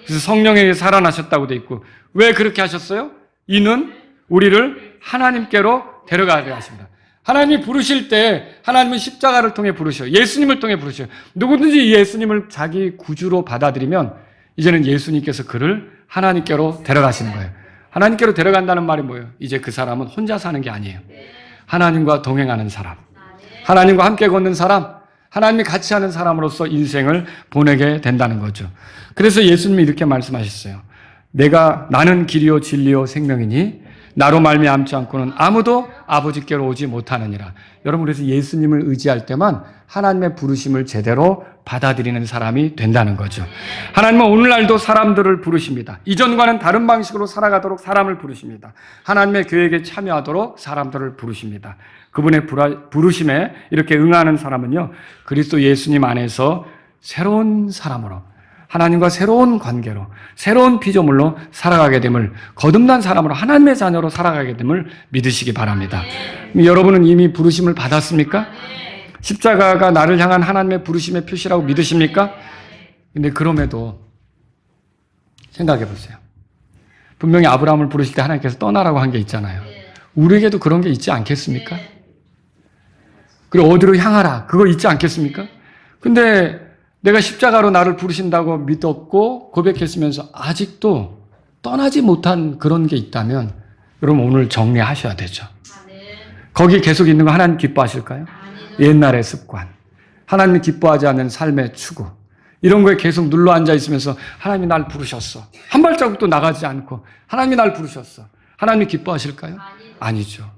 그래서 성령에 살아나셨다고 돼 있고, 왜 그렇게 하셨어요? 이는 우리를 하나님께로 데려가게 하십니다. 하나님이 부르실 때 하나님은 십자가를 통해 부르셔요. 예수님을 통해 부르셔요. 누구든지 예수님을 자기 구주로 받아들이면 이제는 예수님께서 그를 하나님께로 데려가시는 거예요. 하나님께로 데려간다는 말이 뭐예요? 이제 그 사람은 혼자 사는 게 아니에요. 하나님과 동행하는 사람, 하나님과 함께 걷는 사람, 하나님이 같이 하는 사람으로서 인생을 보내게 된다는 거죠. 그래서 예수님이 이렇게 말씀하셨어요. 나는 길이요 진리요 생명이니 나로 말미암지 않고는 아무도 아버지께로 오지 못하느니라. 여러분, 그래서 예수님을 의지할 때만 하나님의 부르심을 제대로 받아들이는 사람이 된다는 거죠. 하나님은 오늘날도 사람들을 부르십니다. 이전과는 다른 방식으로 살아가도록 사람을 부르십니다. 하나님의 계획에 참여하도록 사람들을 부르십니다. 그분의 부르심에 이렇게 응하는 사람은요, 그리스도 예수님 안에서 새로운 사람으로 하나님과 새로운 관계로, 새로운 피조물로 살아가게 됨을, 거듭난 사람으로 하나님의 자녀로 살아가게 됨을 믿으시기 바랍니다. 여러분은 이미 부르심을 받았습니까? 십자가가 나를 향한 하나님의 부르심의 표시라고 믿으십니까? 근데 그럼에도 생각해 보세요. 분명히 아브라함을 부르실 때 하나님께서 떠나라고 한 게 있잖아요. 우리에게도 그런 게 있지 않겠습니까? 그리고 어디로 향하라, 그거 있지 않겠습니까? 근데 내가 십자가로 나를 부르신다고 믿었고 고백했으면서 아직도 떠나지 못한 그런 게 있다면 여러분 오늘 정리하셔야 되죠. 거기 계속 있는 거 하나님 기뻐하실까요? 옛날의 습관, 하나님이 기뻐하지 않는 삶의 추구, 이런 거에 계속 눌러 앉아 있으면서 하나님이 날 부르셨어. 한 발자국도 나가지 않고 하나님이 날 부르셨어. 하나님이 기뻐하실까요? 아니죠.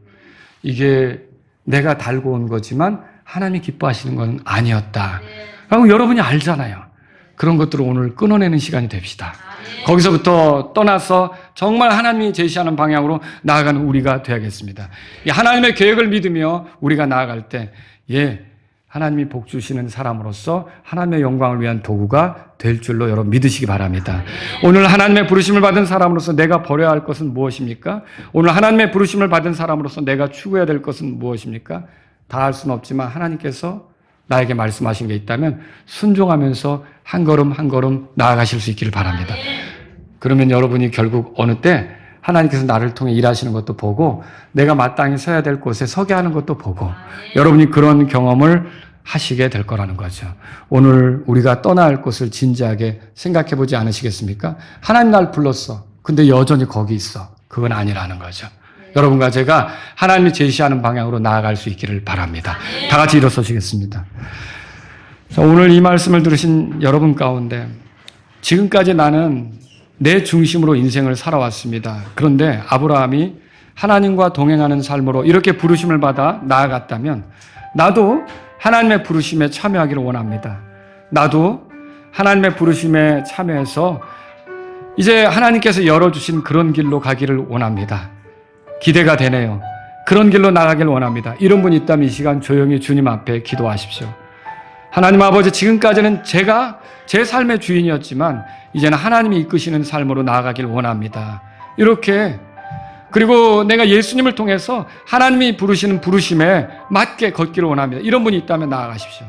이게 내가 달고 온 거지만 하나님이 기뻐하시는 건 아니었다. 라고 여러분이 알잖아요. 그런 것들을 오늘 끊어내는 시간이 됩시다. 거기서부터 떠나서 정말 하나님이 제시하는 방향으로 나아가는 우리가 되야겠습니다. 이 하나님의 계획을 믿으며 우리가 나아갈 때 하나님이 복 주시는 사람으로서 하나님의 영광을 위한 도구가 될 줄로 여러분 믿으시기 바랍니다. 오늘 하나님의 부르심을 받은 사람으로서 내가 버려야 할 것은 무엇입니까? 오늘 하나님의 부르심을 받은 사람으로서 내가 추구해야 될 것은 무엇입니까? 다 할 수는 없지만 하나님께서 나에게 말씀하신 게 있다면 순종하면서 한 걸음 한 걸음 나아가실 수 있기를 바랍니다. 그러면 여러분이 결국 어느 때 하나님께서 나를 통해 일하시는 것도 보고 내가 마땅히 서야 될 곳에 서게 하는 것도 보고 여러분이 그런 경험을 하시게 될 거라는 거죠. 오늘 우리가 떠나야 할 곳을 진지하게 생각해 보지 않으시겠습니까? 하나님 날 불렀어. 근데 여전히 거기 있어. 그건 아니라는 거죠. 여러분과 제가 하나님이 제시하는 방향으로 나아갈 수 있기를 바랍니다. 다 같이 일어서시겠습니다. 오늘 이 말씀을 들으신 여러분 가운데 지금까지 나는 내 중심으로 인생을 살아왔습니다. 그런데 아브라함이 하나님과 동행하는 삶으로 이렇게 부르심을 받아 나아갔다면 나도 하나님의 부르심에 참여하기를 원합니다. 나도 하나님의 부르심에 참여해서 이제 하나님께서 열어주신 그런 길로 가기를 원합니다. 기대가 되네요. 그런 길로 나가길 원합니다. 이런 분이 있다면 이 시간 조용히 주님 앞에 기도하십시오. 하나님 아버지, 지금까지는 제가 제 삶의 주인이었지만 이제는 하나님이 이끄시는 삶으로 나아가길 원합니다. 이렇게, 그리고 내가 예수님을 통해서 하나님이 부르시는 부르심에 맞게 걷기를 원합니다. 이런 분이 있다면 나아가십시오.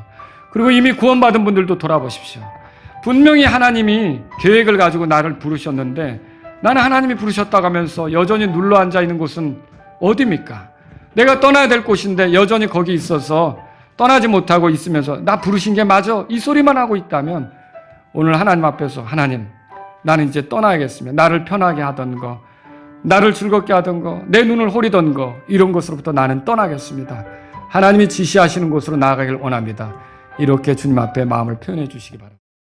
그리고 이미 구원받은 분들도 돌아보십시오. 분명히 하나님이 계획을 가지고 나를 부르셨는데 나는 하나님이 부르셨다고 하면서 여전히 눌러 앉아 있는 곳은 어디입니까? 내가 떠나야 될 곳인데 여전히 거기 있어서 떠나지 못하고 있으면서 나 부르신 게 맞아, 이 소리만 하고 있다면 오늘 하나님 앞에서 하나님, 나는 이제 떠나야겠습니다. 나를 편하게 하던 거, 나를 즐겁게 하던 거, 내 눈을 호리던 거, 이런 것으로부터 나는 떠나겠습니다. 하나님이 지시하시는 곳으로 나아가길 원합니다. 이렇게 주님 앞에 마음을 표현해 주시기 바랍니다.